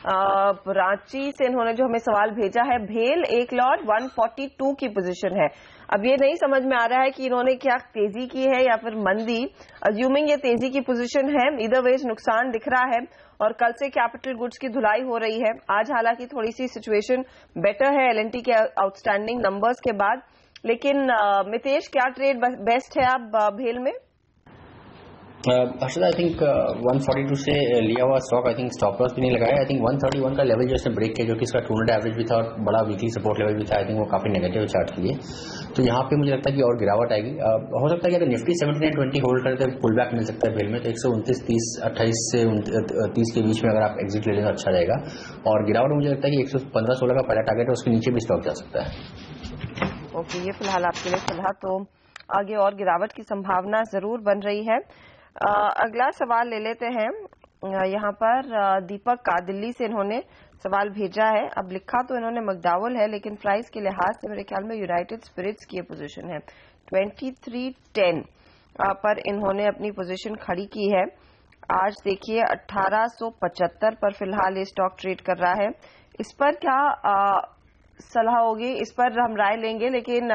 रांची से इन्होंने जो हमें सवाल भेजा है, भेल एक लॉट 142 की पोजीशन है। अब ये नहीं समझ में आ रहा है कि इन्होंने क्या तेजी की है या फिर मंदी। अज्यूमिंग ये तेजी की पोजीशन है, इधर वेज नुकसान दिख रहा है, और कल से कैपिटल गुड्स की धुलाई हो रही है। आज हालांकि थोड़ी सी सिचुएशन बेटर है एल&टी के आउटस्टैंडिंग नंबर्स के बाद, लेकिन मितेश, क्या ट्रेड बेस्ट है आप भेल में? हर्षद, आई थिंक 142 से लिया हुआ stock, I think stop loss भी नहीं लगाया। आई थिंक 131 का लेवल जो इसने ब्रेक किया, जो कि इसका 200 एवरेज भी था और बड़ा वीकली सपोर्ट लेवल भी था, आई थिंक वो काफी नेगेटिव चार्ट के लिए। तो यहाँ पे मुझे लगता है कि और गिरावट आएगी। हो सकता है कि अगर निफ्टी 7920 होल्ड करे तो पुल बैक मिल सकता है भेल में, तो 129, 28 से 30 के बीच में अगर आप एग्जिट ले लें तो अच्छा रहेगा। और गिरावट मुझे लगता है कि 115-16 का पहला टारगेट है, उसके नीचे भी स्टॉक जा सकता है। ओके, ये फिलहाल आपके लिए सलाह, तो आगे और गिरावट की संभावना जरूर बन रही है। अगला सवाल ले लेते हैं। यहाँ पर दीपक का दिल्ली से इन्होंने सवाल भेजा है। अब लिखा तो इन्होंने मकडावल है, लेकिन प्राइस के लिहाज से मेरे ख्याल में यूनाइटेड स्पिरिट्स की पोजीशन है। 2310 पर इन्होंने अपनी पोजीशन खड़ी की है। आज देखिए 1875 पर फिलहाल ये स्टॉक ट्रेड कर रहा है। इस पर क्या सलाह होगी? इस पर हम राय लेंगे, लेकिन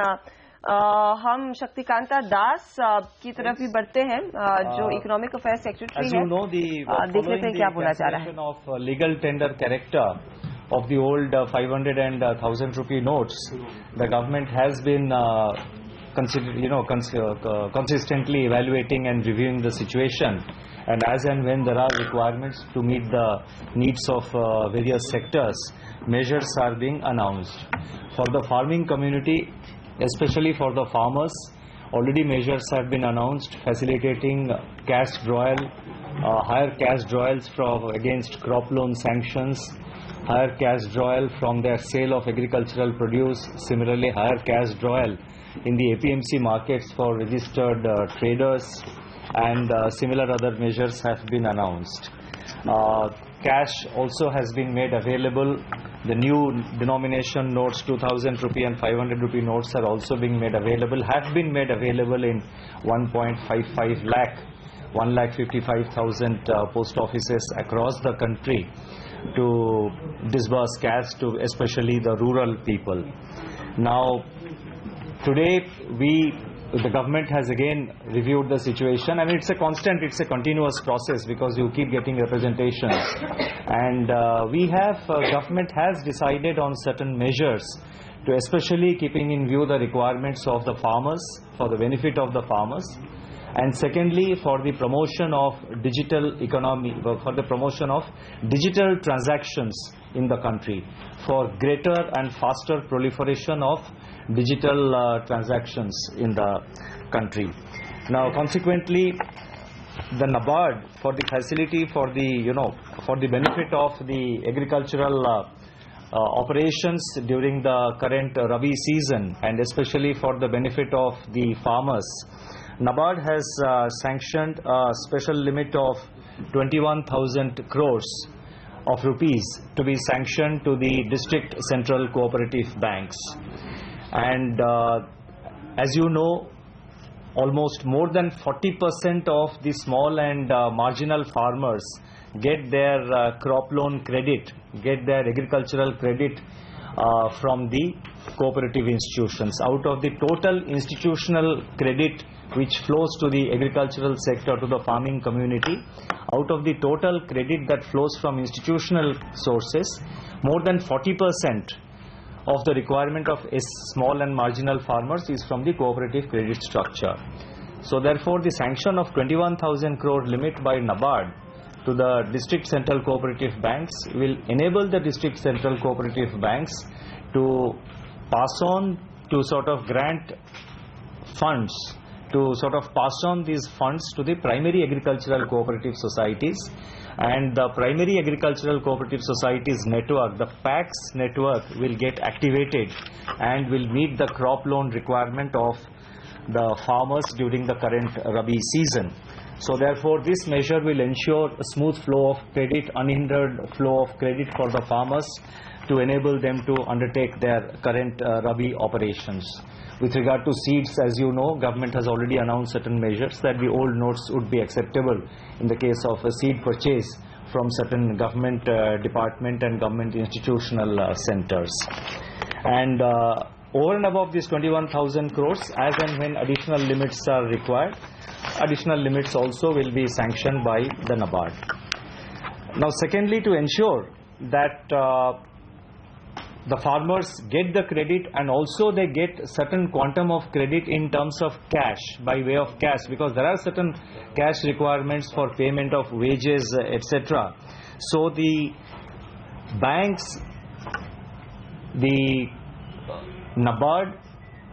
हम शक्तिकांता दास की तरफ भी बढ़ते हैं, जो इकोनॉमिक अफेयर्स सेक्रेटरी है। देख लेते हैं क्या बोला जा रहा है। Of legal tender character of the old 500 and 1000 rupee notes, the government has been consistently evaluating and reviewing the situation, and as and when there are requirements to meet the needs of various sectors, measures are being announced. For the farming community, especially for the farmers, already measures have been announced facilitating cash drawal, higher cash drawals against crop loan sanctions, higher cash drawal from their sale of agricultural produce, similarly higher cash drawal in the APMC markets for registered traders, and similar other measures have been announced. Cash also has been made available. The new denomination notes, 2000 rupee and 500 rupee notes, are also being made available, have been made available in 1.55 lakh, 1,55,000 post offices across the country to disburse cash to especially the rural people. Now, today the government has again reviewed the situation. I mean, it's a continuous process, because you keep getting representations, and government has decided on certain measures to especially keeping in view the requirements of the farmers, for the benefit of the farmers, and secondly for the promotion of digital economy, for the promotion of digital transactions in the country, for greater and faster proliferation of digital transactions in the country. Now, consequently, the NABARD, for the facility, for the benefit of the agricultural operations during the current Rabi season, and especially for the benefit of the farmers, NABARD has sanctioned a special limit of 21,000 crores of rupees to be sanctioned to the district central cooperative banks. And as you know, almost more than 40% of the small and marginal farmers get their crop loan credit, get their agricultural credit from the cooperative institutions. Out of the total institutional credit which flows to the agricultural sector, to the farming community, out of the total credit that flows from institutional sources, more than 40% of the requirement of small and marginal farmers is from the cooperative credit structure. So therefore, the sanction of 21,000 crore limit by NABARD to the district central cooperative banks will enable the district central cooperative banks to pass on, to sort of grant funds to sort of pass on these funds to the primary agricultural cooperative societies, and the primary agricultural cooperative societies network, the PACS network, will get activated and will meet the crop loan requirement of the farmers during the current Rabi season. So therefore this measure will ensure a smooth flow of credit, unhindered flow of credit for the farmers to enable them to undertake their current Rabi operations. With regard to seeds, as you know, government has already announced certain measures that the old notes would be acceptable in the case of a seed purchase from certain government department and government institutional centers. And over and above these 21,000 crores, as and when additional limits are required, additional limits also will be sanctioned by the NABARD. Now secondly, to ensure that the farmers get the credit and also they get certain quantum of credit in terms of cash, by way of cash, because there are certain cash requirements for payment of wages, etc. So the banks, the NABARD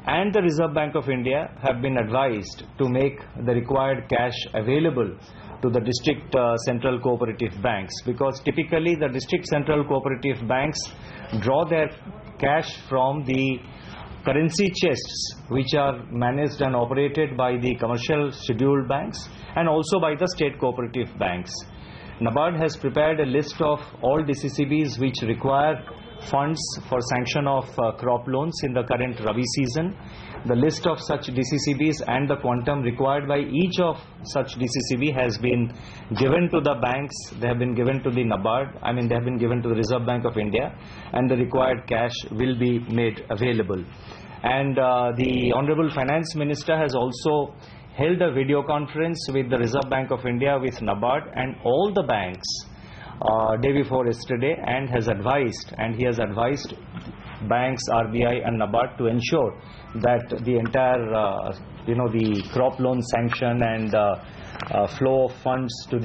and the Reserve Bank of India have been advised to make the required cash available to the district central cooperative banks, because typically the district central cooperative banks draw their cash from the currency chests which are managed and operated by the commercial scheduled banks and also by the state cooperative banks. NABARD has prepared a list of all DCCBs which require funds for sanction of crop loans in the current Rabi season. The list of such DCCBs and the quantum required by each of such DCCB has been given to the banks. They have been given to the NABARD, they have been given to the Reserve Bank of India, and the required cash will be made available. And the Honorable Finance Minister has also held a video conference with the Reserve Bank of India, with NABARD and all the banks day before yesterday, and he has advised banks, RBI and NABARD to ensure that the entire the crop loan sanction and flow of funds to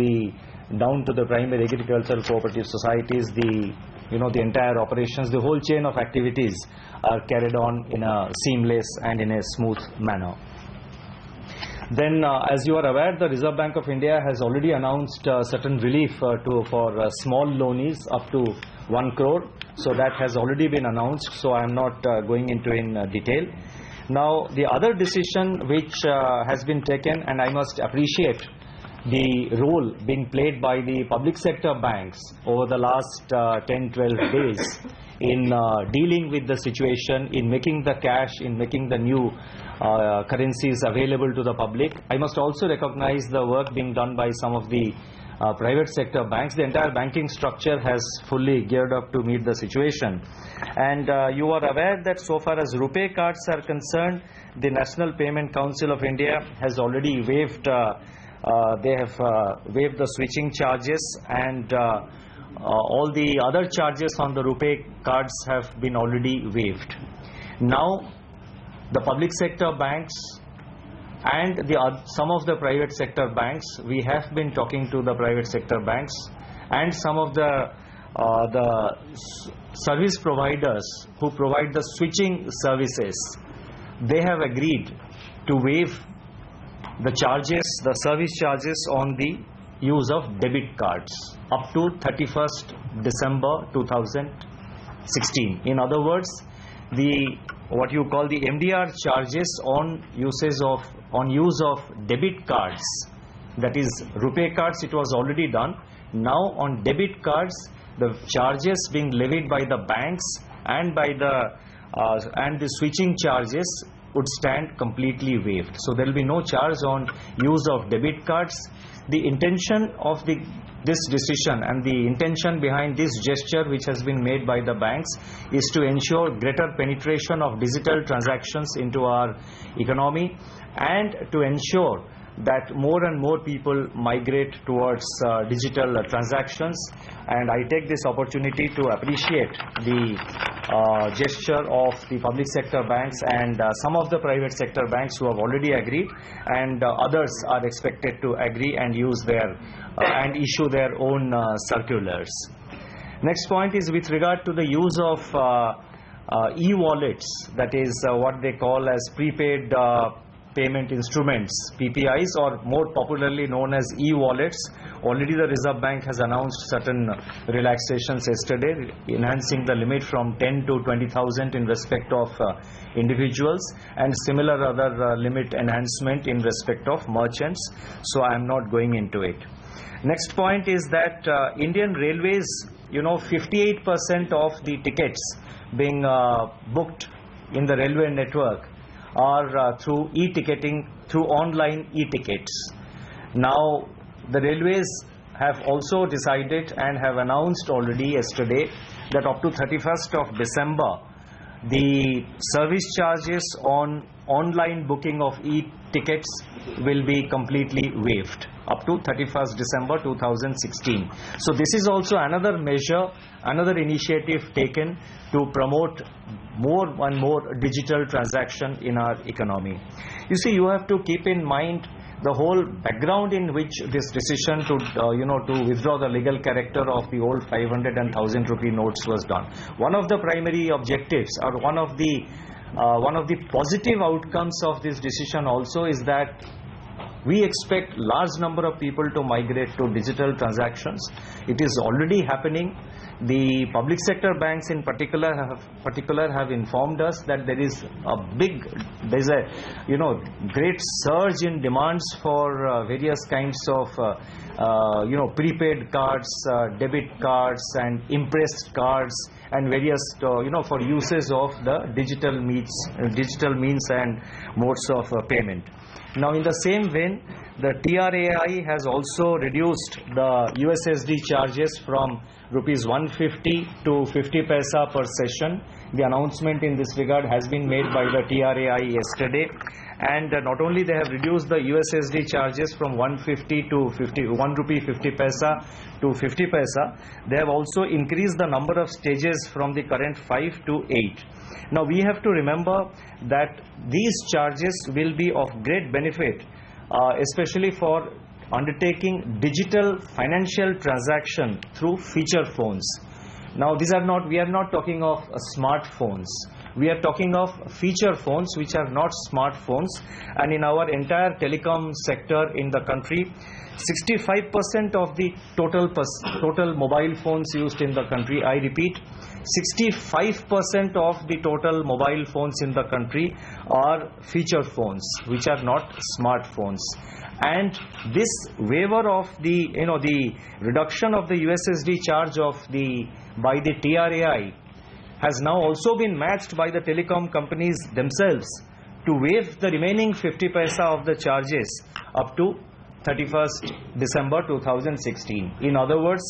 down to the primary agricultural cooperative societies, the entire operations, the whole chain of activities are carried on in a seamless and in a smooth manner. Then, as you are aware, the Reserve Bank of India has already announced certain relief for small loanees up to 1 crore. So that has already been announced. So I am not going into in detail. Now, the other decision which has been taken, and I must appreciate the role being played by the public sector banks over the last 10-12 days in dealing with the situation, in making the cash, in making the new currencies available to the public. I must also recognize the work being done by some of the private sector banks. The entire banking structure has fully geared up to meet the situation. And you are aware that so far as RuPay cards are concerned, the National Payment Council of India has already waived waived the switching charges, and all the other charges on the RuPay cards have been already waived. Now, the public sector banks and some of the private sector banks, we have been talking to the private sector banks and some of the service providers who provide the switching services. They have agreed to waive the charges, the service charges on the use of debit cards up to 31st December 2016. In other words, what you call the MDR charges on use of debit cards, that is RuPay cards, it was already done. Now on debit cards, the charges being levied by the banks and by the switching charges would stand completely waived. So there will be no charge on use of debit cards. The intention of this decision and the intention behind this gesture which has been made by the banks is to ensure greater penetration of digital transactions into our economy and to ensure that more and more people migrate towards digital transactions. And I take this opportunity to appreciate the gesture of the public sector banks and some of the private sector banks who have already agreed, and others are expected to agree and use their and issue their own circulars. Next point is with regard to the use of e-wallets, that is what they call as prepaid payment instruments, PPIs, or more popularly known as e-wallets. Already the Reserve Bank has announced certain relaxations yesterday, enhancing the limit from 10 to 20,000 in respect of individuals, and similar other limit enhancement in respect of merchants. So I am not going into it. Next point is that Indian Railways, 58% of the tickets being booked in the railway network are through e-ticketing, through online e-tickets. Now, the railways have also decided and have announced already yesterday that up to 31st of December, the service charges on online booking of e-tickets will be completely waived up to 31st December 2016. So this is also another measure, another initiative taken to promote more and more digital transaction in our economy. You see, you have to keep in mind the whole background in which this decision to to withdraw the legal character of the old 500 and 1000 rupee notes was done. One of the primary objectives, or one of the positive outcomes of this decision also, is that we expect large number of people to migrate to digital transactions. It is already happening. The public sector banks in particular have informed us that there's a great surge in demands for various kinds of prepaid cards, debit cards, and impressed cards, and various for uses of the digital means and modes of payment. Now, in the same vein, the TRAI has also reduced the USSD charges from rupees 150 to 50 paisa per session. The announcement in this regard has been made by the TRAI yesterday. And not only they have reduced the USSD charges from 150 to 1 rupee 50 paisa to 50 paisa, they have also increased the number of stages from the current 5 to 8. Now we have to remember that these charges will be of great benefit, especially for undertaking digital financial transaction through feature phones. Now we are not talking of smartphones. We are talking of feature phones which are not smartphones, and in our entire telecom sector in the country, 65% of the total mobile phones used in the country, I repeat, 65% of the total mobile phones in the country are feature phones which are not smartphones. And this waiver of the reduction of the USSD charge by the TRAI has now also been matched by the telecom companies themselves to waive the remaining 50 paisa of the charges up to 31st December 2016. In other words,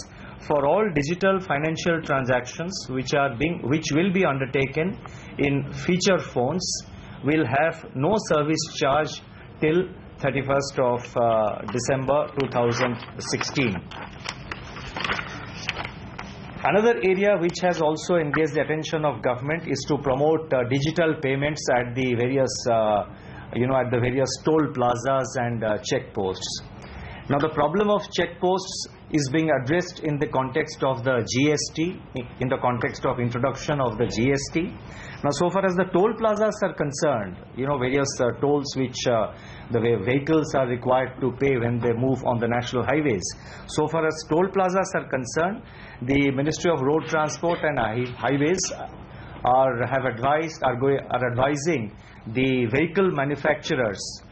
for all digital financial transactions which will be undertaken in feature phones will have no service charge till 31st of December 2016. Another area which has also engaged the attention of government is to promote digital payments at the various toll plazas and checkposts. Now the problem of checkposts is being addressed in the context of the GST, in the context of introduction of the GST. Now so far as the toll plazas are concerned, various tolls which the vehicles are required to pay when they move on the national highways. So far as toll plazas are concerned, the Ministry of Road Transport and Highways are advising the vehicle manufacturers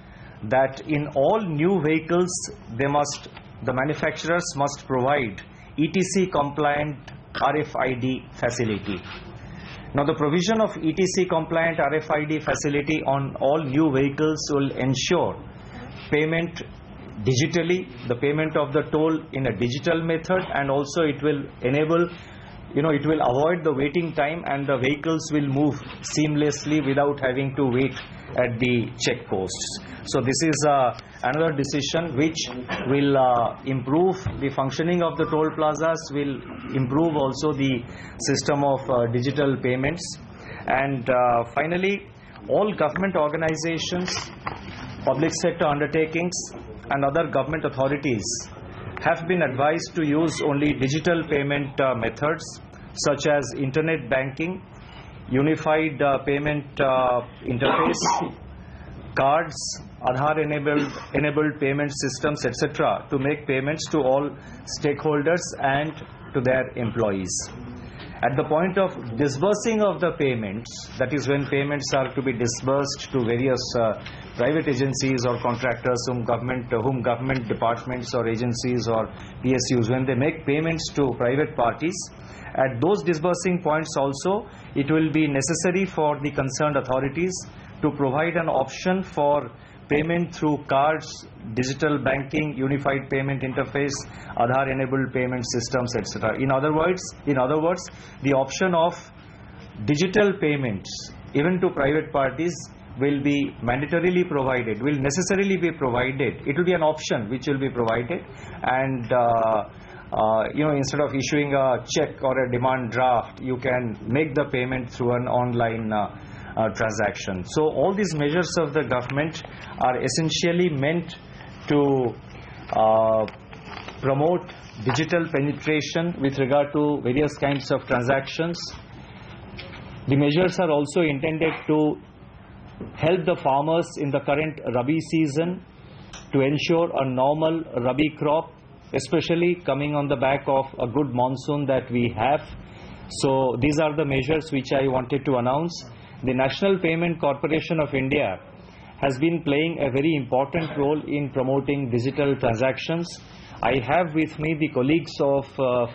that in all new vehicles the manufacturers must provide ETC compliant RFID facility. Now the provision of ETC compliant RFID facility on all new vehicles will ensure payment digitally, the payment of the toll in a digital method, and also it will enable, it will avoid the waiting time, and the vehicles will move seamlessly without having to wait at the checkposts. So this is another decision which will improve the functioning of the toll plazas, will improve also the system of digital payments. And finally, all government organizations, public sector undertakings and other government authorities have been advised to use only digital payment methods such as internet banking, unified payment interface, cards, Aadhaar-enabled payment systems, etc., to make payments to all stakeholders and to their employees. At the point of disbursing of the payments, that is when payments are to be disbursed to various private agencies or contractors whom government departments or agencies or PSUs, when they make payments to private parties, at those disbursing points also, it will be necessary for the concerned authorities to provide an option for payment through cards, digital banking, unified payment interface, Aadhaar-enabled payment systems, etc. In other words, the option of digital payments, even to private parties, will be mandatorily provided, will necessarily be provided. It will be an option which will be provided, and instead of issuing a check or a demand draft, you can make the payment through an online transaction. So all these measures of the government are essentially meant to promote digital penetration with regard to various kinds of transactions. The measures are also intended to help the farmers in the current Rabi season to ensure a normal Rabi crop, especially coming on the back of a good monsoon that we have. So these are the measures which I wanted to announce. The National Payment Corporation of India has been playing a very important role in promoting digital transactions. I have with me the colleagues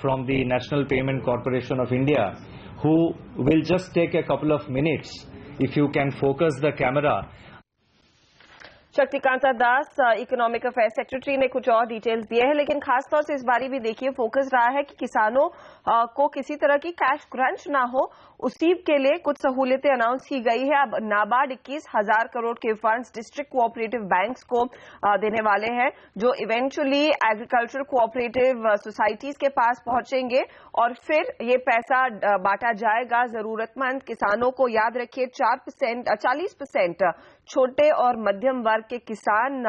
from the National Payment Corporation of India, who will just take a couple of minutes. If you can focus the camera. Shaktikanta Das economic affair secretary ने कुछ और डिटेल्स दिए हैं, लेकिन खासतौर से इस बारी भी देखिए फोकस रहा है कि किसानों को किसी तरह की कैश क्रंच ना हो, उसी के लिए कुछ सहूलियतें अनाउंस की गई है। अब नाबार्ड 21,000 करोड़ के फंड्स डिस्ट्रिक्ट कोऑपरेटिव बैंक्स को देने वाले हैं, जो इवेंचुअली एग्रीकल्चर कोऑपरेटिव सोसाइटीज के पास पहुंचेंगे और फिर ये पैसा बांटा जाएगा जरूरतमंद किसानों को। याद रखिए 40% छोटे और मध्यम वर्ग के किसान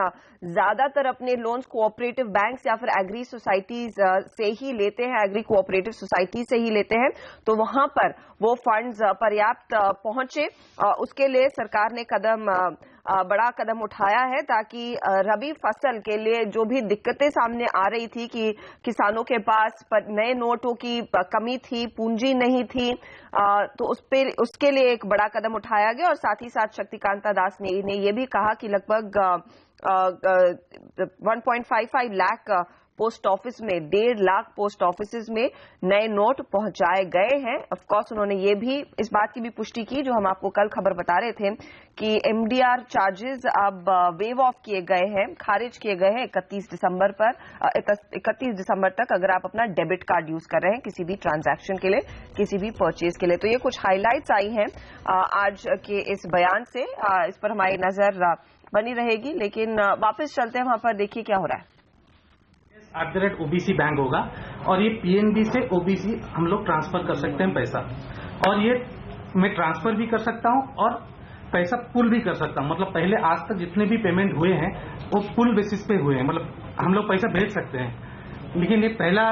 ज्यादातर अपने लोन्स कोऑपरेटिव बैंक्स या फिर एग्री सोसाइटीज से ही लेते हैं, एग्री कोऑपरेटिव सोसाइटी से ही लेते हैं, तो वहां पर वो फंड्स पर्याप्त पहुंचे, उसके लिए सरकार ने बड़ा कदम उठाया है, ताकि रबी फसल के लिए जो भी दिक्कतें सामने आ रही थी कि किसानों के पास नए नोटों की कमी थी, पूंजी नहीं थी, तो उसके लिए एक बड़ा कदम उठाया गया। और साथ ही साथ शक्तिकांता दास ने ये भी कहा कि लगभग 1.55 लाख पोस्ट ऑफिस में 1.5 लाख पोस्ट ऑफिस में नए नोट पहुंचाए गए हैं। ऑफ कोर्स उन्होंने ये भी इस बात की भी पुष्टि की, जो हम आपको कल खबर बता रहे थे, कि एमडीआर चार्जेस अब वेव ऑफ किए गए हैं, खारिज किए गए हैं 31 दिसंबर तक, अगर आप अपना डेबिट कार्ड यूज कर रहे हैं किसी भी ट्रांजैक्शन के लिए, किसी भी परचेज के लिए। तो ये कुछ हाईलाइट्स आई हैं आज के इस बयान से, इस पर हमारी नजर बनी रहेगी। लेकिन वापस चलते हैं, वहां पर देखिए क्या हो रहा है। @OBC बैंक होगा और ये PNB से OBC हम लोग ट्रांसफर कर सकते हैं पैसा, और ये मैं ट्रांसफर भी कर सकता हूं और पैसा पुल भी कर सकता हूं। मतलब पहले आज तक जितने भी पेमेंट हुए हैं वो पुल बेसिस पे हुए हैं, मतलब हम लोग पैसा भेज सकते हैं, लेकिन ये पहला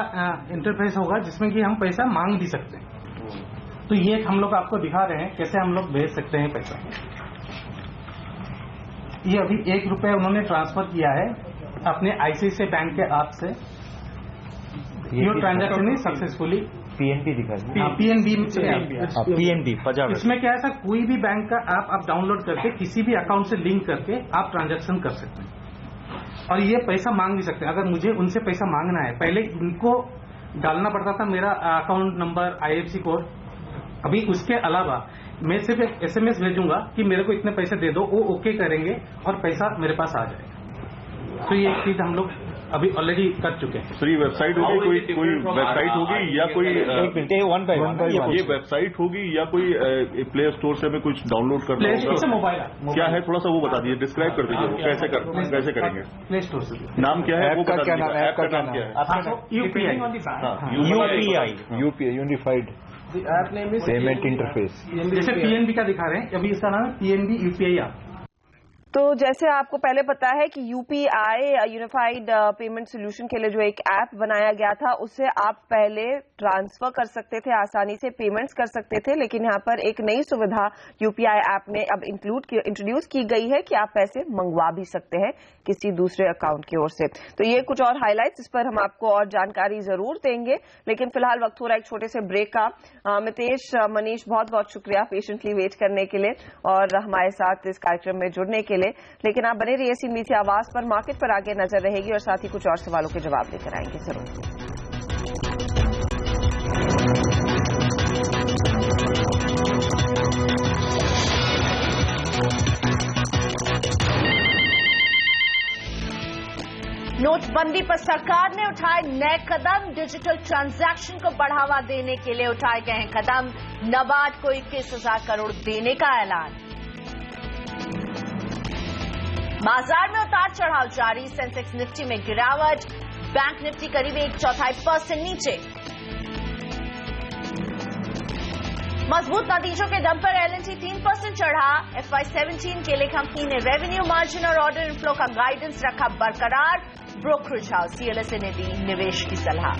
इंटरफेस होगा जिसमें कि हम पैसा मांग भी सकते हैं। तो ये हम लोग आपको दिखा रहे हैं कैसे हम लोग भेज सकते हैं पैसा। ये अभी ₹1 उन्होंने ट्रांसफर किया है अपने ICICI बैंक के ऐप से। ये ट्रांजैक्शन इज सक्सेसफुली PNB दिखा PNB पंजाब। इसमें क्या है सर, कोई भी बैंक का ऐप आप डाउनलोड करके किसी भी अकाउंट से लिंक करके आप ट्रांजैक्शन कर सकते हैं, और ये पैसा मांग भी सकते हैं। अगर मुझे उनसे पैसा मांगना है, पहले उनको डालना पड़ता था मेरा अकाउंट नंबर, IFSC कोड। अभी उसके अलावा मैं सिर्फ एक SMS भेजूंगा कि मेरे को इतने पैसे दे दो, वो ओके करेंगे और पैसा मेरे पास आ जाएगा। तो ये एक चीज हम लोग अभी ऑलरेडी कर चुके हैं। सर ये वेबसाइट होगी, कोई वेबसाइट होगी या कोई ये वेबसाइट होगी या कोई प्ले स्टोर से हमें कुछ डाउनलोड करना होगा? मोबाइल क्या है, थोड़ा सा वो बता दीजिए, डिस्क्राइब कर दीजिए कैसे करेंगे। प्ले स्टोर से नाम क्या है, वो बता दीजिए। ऐप का नाम क्या है? UPI unified payment interface. जैसे PNB का दिखा रहे हैं, अभी इसका नाम है PNB UPI ऐप। तो जैसे आपको पहले पता है कि यूपीआई यूनिफाइड पेमेंट सोल्यूशन के लिए जो एक ऐप बनाया गया था, उससे आप पहले ट्रांसफर कर सकते थे, आसानी से पेमेंट्स कर सकते थे, लेकिन यहाँ पर एक नई सुविधा यूपीआई ऐप में अब इंट्रोड्यूस की गई है कि आप पैसे मंगवा भी सकते हैं किसी दूसरे अकाउंट की ओर से। तो ये कुछ और हाइलाइट्स, इस पर हम आपको और जानकारी जरूर देंगे, लेकिन फिलहाल वक्त हो रहा है एक छोटे से ब्रेक का। मितेश, मनीष, बहुत बहुत शुक्रिया पेशेंटली वेट करने के लिए और हमारे साथ इस कार्यक्रम में जुड़ने के लिए। लेकिन आप बने रहिए सीबीएस आवाज पर, मार्केट पर आगे नजर रहेगी और साथ ही कुछ और सवालों के जवाब लेकर आएंगे जरूर। नोटबंदी पर सरकार ने उठाए नए कदम, डिजिटल ट्रांजैक्शन को बढ़ावा देने के लिए उठाए गए हैं कदम। नाबार्ड को 21,000 करोड़ देने का ऐलान। बाजार में उतार चढ़ाव जारी, सेंसेक्स निफ्टी में गिरावट, बैंक निफ्टी करीब 1/4% नीचे। मजबूत नतीजों के दम पर एलएनटी 3% चढ़ा। FY17 के लिए कंपनी ने रेवेन्यू मार्जिन और ऑर्डर इनफ्लो का गाइडेंस रखा बरकरार। ब्रोकरेज हाउस CLSA ने दी निवेश की सलाह।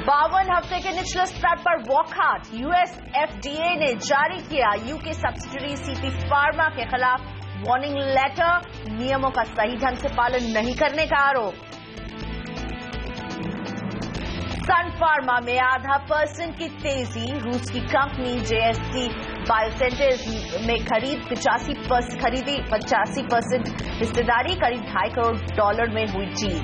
52 हफ्ते के निचले स्तर पर वॉकआउट, US FDA ने जारी किया यूके सब्सिडरी CP फार्मा के खिलाफ वार्निंग लेटर, नियमों का सही ढंग से पालन नहीं करने का आरोप। सन फार्मा में 0.5% की तेजी, रूस की कंपनी JST बायोसेंटर्स में खरीद 85% हिस्सेदारी, करीब $2.5 करोड़ में हुई डील।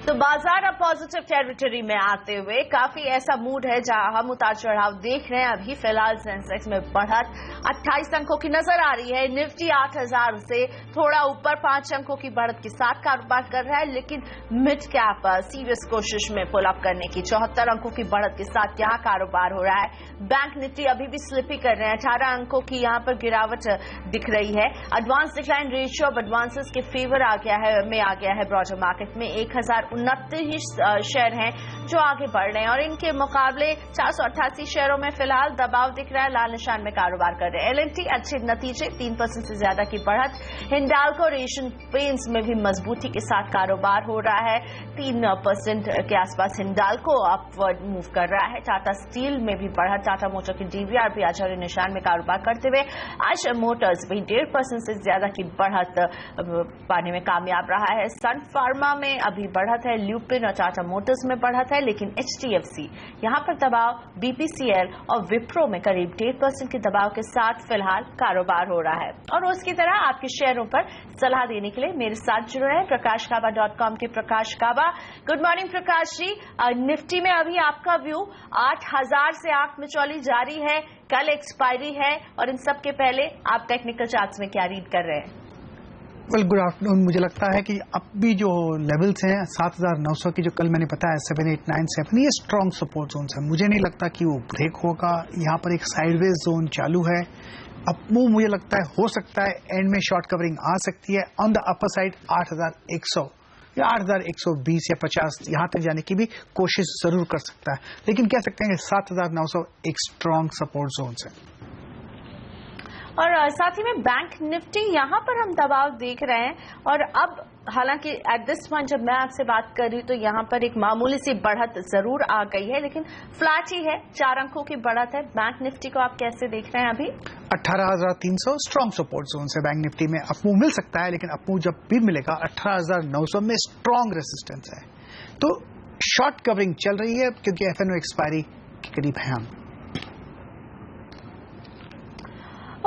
तो बाजार अब पॉजिटिव टेरिटरी में आते हुए काफी ऐसा मूड है जहां हम उतार चढ़ाव देख रहे हैं। अभी फिलहाल सेंसेक्स में बढ़त 28 अंकों की नजर आ रही है। निफ्टी 8,000 से थोड़ा ऊपर 5 अंकों की बढ़त के साथ कारोबार कर रहा है, लेकिन मिड कैप सीरियस कोशिश में पुल अप करने की 74 अंकों की बढ़त के साथ यहां कारोबार हो रहा है। बैंक निफ्टी अभी भी स्लिपी कर रहे हैं, 18 अंकों की यहां पर गिरावट दिख रही है। Advance decline ratio of advances के फेवर आ गया है ब्रॉडर मार्केट में। 1029 शेयर हैं जो आगे बढ़ रहे हैं और इनके मुकाबले 488 शेयरों में फिलहाल दबाव दिख रहा है, लाल निशान में कारोबार कर रहे हैं। एलएनटी अच्छे नतीजे, 3% से ज्यादा की बढ़त। हिंडाल्को और एशियन पेंट्स में भी मजबूती के साथ कारोबार हो रहा है, 3% के आसपास हिंडाल्को अपवर्ड मूव कर रहा है। टाटा स्टील में भी बढ़त, टाटा मोटर की डीवीआर भी आज हरे निशान में कारोबार करते हुए आज मोटर्स भी 1.5% से ज्यादा की बढ़त पाने में कामयाब रहा है। सन फार्मा में अभी बढ़त है, ल्यूपिन और टाटा मोटर्स में बढ़त है, लेकिन HDFC यहां पर दबाव, BPCL और विप्रो में करीब 1.5% के दबाव के साथ फिलहाल कारोबार हो रहा है। और उसकी तरह आपके शेयरों पर सलाह देने के लिए मेरे साथ जुड़ रहे हैं प्रकाशकाबा.com के प्रकाश काबा। Good morning Prakash ji. Nifty में अभी आपका व्यू, 8,000 से आंख मिचौली जारी है, कल एक्सपायरी है और इन सब के पहले आप टेक्निकल चार्ट्स में क्या रीड कर रहे हैं? Well, good afternoon. मुझे लगता है कि अब भी जो लेवल्स हैं 7,900 की, जो कल मैंने बताया 7,897, ये स्ट्रॉन्ग सपोर्ट जोन है। मुझे नहीं लगता कि वो ब्रेक होगा। यहाँ पर एक साइडवेज जोन चालू है। अब वो मुझे लगता है हो सकता है एंड में शॉर्ट कवरिंग आ सकती है ऑन द अपर साइड 8,100 या 8,120 या 50 यहाँ तक जाने की भी कोशिश जरूर कर सकता है, लेकिन कह सकते हैं कि 7,900 एक स्ट्रॉन्ग सपोर्ट जोन है। और साथ ही में बैंक निफ्टी यहाँ पर हम दबाव देख रहे हैं और अब हालांकि एट दिस पॉइंट जब मैं आपसे बात कर रही हूँ तो यहाँ पर एक मामूली सी बढ़त जरूर आ गई है, लेकिन फ्लैट ही है, 4 अंकों की बढ़त है। बैंक निफ्टी को आप कैसे देख रहे हैं? अभी 18,300 स्ट्रॉन्ग सपोर्ट जोन से बैंक निफ्टी में अपमूव मिल सकता है, लेकिन अपमूव जब भी मिलेगा 18,900 में स्ट्रॉन्ग रेसिस्टेंस है। तो शॉर्ट कवरिंग चल रही है क्योंकि FNO एक्सपायरी के करीब है हम।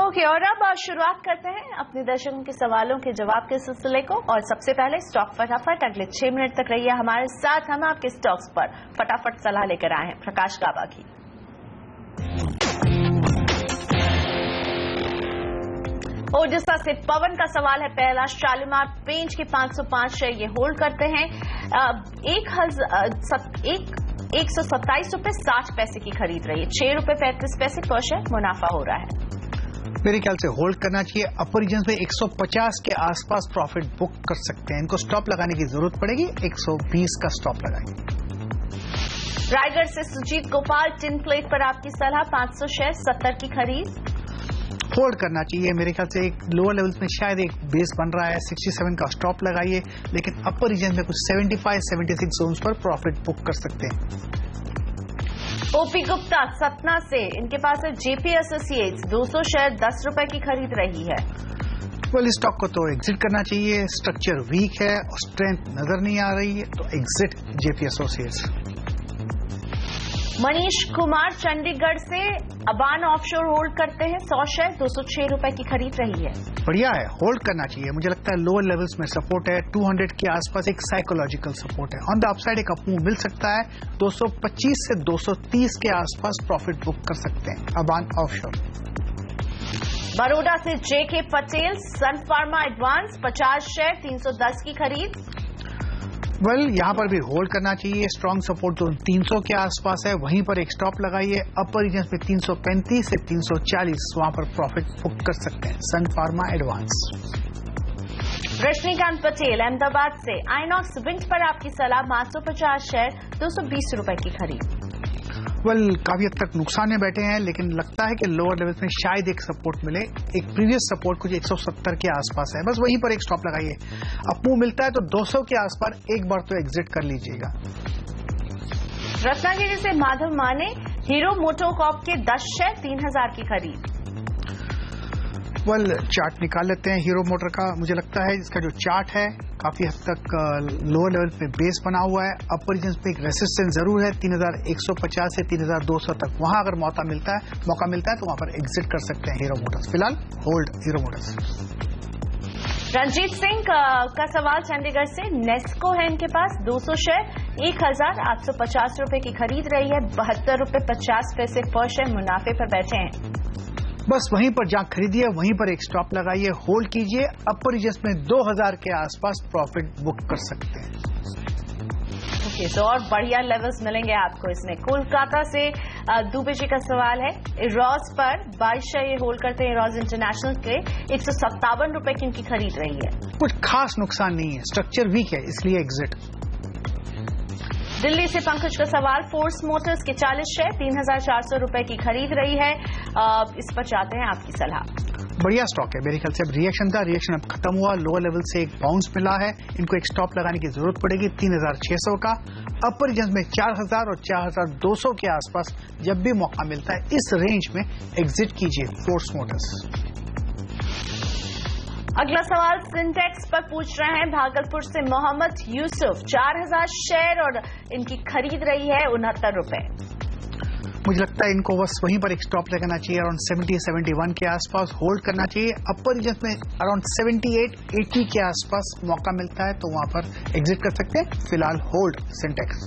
ओके, और अब शुरुआत करते हैं अपने दर्शकों के सवालों के जवाब के सिलसिले को। और सबसे पहले स्टॉक फटाफट, अगले 6 मिनट तक रहिए हमारे साथ। हम आपके स्टॉक्स पर फटाफट सलाह लेकर आए हैं प्रकाश काबा की। ओडिशा से पवन का सवाल है पहला। शालीमार पेंट के 505 शेयर ये होल्ड करते हैं। 127 रुपए 60 पैसे की खरीद रही है, 6 रुपए 35 पैसे पर शेयर मुनाफा हो रहा है। मेरे ख्याल से होल्ड करना चाहिए। अपर रीजन में 150 के आसपास प्रॉफिट बुक कर सकते हैं। इनको स्टॉप लगाने की जरूरत पड़ेगी, 120 का स्टॉप लगाएंगे। रायगढ़ से सुजीत गोपाल, टिन प्लेट पर आपकी सलाह 500 शेयर 70 की खरीद। होल्ड करना चाहिए। मेरे ख्याल से एक लोअर लेवल्स में शायद एक बेस बन रहा है, 67 का स्टॉप लगाइए, लेकिन अपर रीजन में कुछ 75-76 जोन्स पर प्रॉफिट बुक कर सकते हैं। ओपी गुप्ता सतना से, इनके पास है जेपी एसोसिएट्स, 200 शेयर 10 रुपए की खरीद रही है। इस स्टॉक को तो एग्जिट करना चाहिए, स्ट्रक्चर वीक है और स्ट्रेंथ नजर नहीं आ रही है, तो exit JP associates. Manish Kumar Chandigarh से, अबान ऑफशोर होल्ड करते हैं, 100 शेयर 206 रुपए की खरीद रही है। बढ़िया है, होल्ड करना चाहिए। मुझे लगता है लोअर लेवल्स में सपोर्ट है, 200 के आसपास एक साइकोलॉजिकल सपोर्ट है। ऑन द अपसाइड एक अप मूव मिल सकता है, 225 से 230 के आसपास प्रॉफिट बुक कर सकते हैं अबान ऑफशोर। बड़ौदा से जेके पटेल, सन फार्मा एडवांस 50 शेयर 310 की खरीद। यहाँ पर भी होल्ड करना चाहिए, स्ट्रॉन्ग सपोर्ट जोन 300 के आसपास है, वहीं पर एक स्टॉप लगाइए। अपर रीजन में 335 से 340, वहां पर प्रॉफिट बुक कर सकते हैं सन फार्मा एडवांस। रजनीकांत पटेल अहमदाबाद से, आइनॉक्स विंड पर आपकी सलाह 550 शेयर 220 रुपए की खरीद। काफी हद तक नुकसान में बैठे हैं, लेकिन लगता है कि लोअर लेवल्स में शायद एक सपोर्ट मिले। एक प्रीवियस सपोर्ट कुछ 170 के आसपास है, बस वहीं पर एक स्टॉप लगाइए। अप मूव मिलता है तो 200 के आसपास एक बार तो एग्जिट कर लीजिएगा। रत्नागिरी से माधव माने, हीरो मोटोकॉर्प के 10 शेयर 3000 की खरीद। चार्ट निकाल लेते हैं हीरो मोटर का। मुझे लगता है इसका जो चार्ट है काफी हद तक लोअर लेवल पे बेस बना हुआ है। अपर रीजन पे एक रेसिस्टेंस जरूर है 3150 से 3200 तक, वहां अगर मौका मिलता है तो वहां पर एग्जिट कर सकते हैं हीरो मोटर्स। फिलहाल होल्ड हीरो मोटर्स। रंजीत सिंह का सवाल चंडीगढ़ से, नेस्को है इनके पास, 200 शेयर 1850 रुपए की खरीद रही है, 72 रुपए 50 पैसे पर शेयर मुनाफे पर बैठे हैं। बस वहीं पर जहां खरीदिए वहीं पर एक स्टॉप लगाइए, होल्ड कीजिए। अपर रीजन में 2000 के आसपास प्रॉफिट बुक कर सकते हैं। ओके, तो और बढ़िया लेवल्स मिलेंगे आपको इसमें। कोलकाता से दुबे जी का सवाल है, इरोज पर 22 शेयर ये होल्ड करते हैं, इरोज इंटरनेशनल के 157 रुपए की इनकी खरीद रही है। कुछ खास नुकसान नहीं है, स्ट्रक्चर वीक है, इसलिए एग्जिट। दिल्ली से पंकज का सवाल, फोर्स मोटर्स के 40 शेयर 3400 रुपए की खरीद रही है, इस पर चाहते हैं आपकी सलाह। बढ़िया स्टॉक है, मेरे ख्याल से अब रिएक्शन था, रिएक्शन अब खत्म हुआ, लोअर लेवल से एक बाउंस मिला है, इनको एक स्टॉप लगाने की जरूरत पड़ेगी 3600 का। अपर रीजन में 4000 और 4200 के आसपास जब भी मौका मिलता है इस रेंज में एग्जिट कीजिए फोर्स मोटर्स। अगला सवाल सिंटेक्स पर पूछ रहे हैं भागलपुर से मोहम्मद यूसुफ, 4000 शेयर और इनकी खरीद रही है 69 रुपए। मुझे लगता है इनको बस वहीं पर एक स्टॉप लगाना चाहिए, अराउंड 70-71 के आसपास होल्ड करना चाहिए। अपर रीजन में अराउंड 78-80 के आसपास मौका मिलता है तो वहां पर एग्जिट कर सकते हैं। फिलहाल होल्ड सिंटेक्स।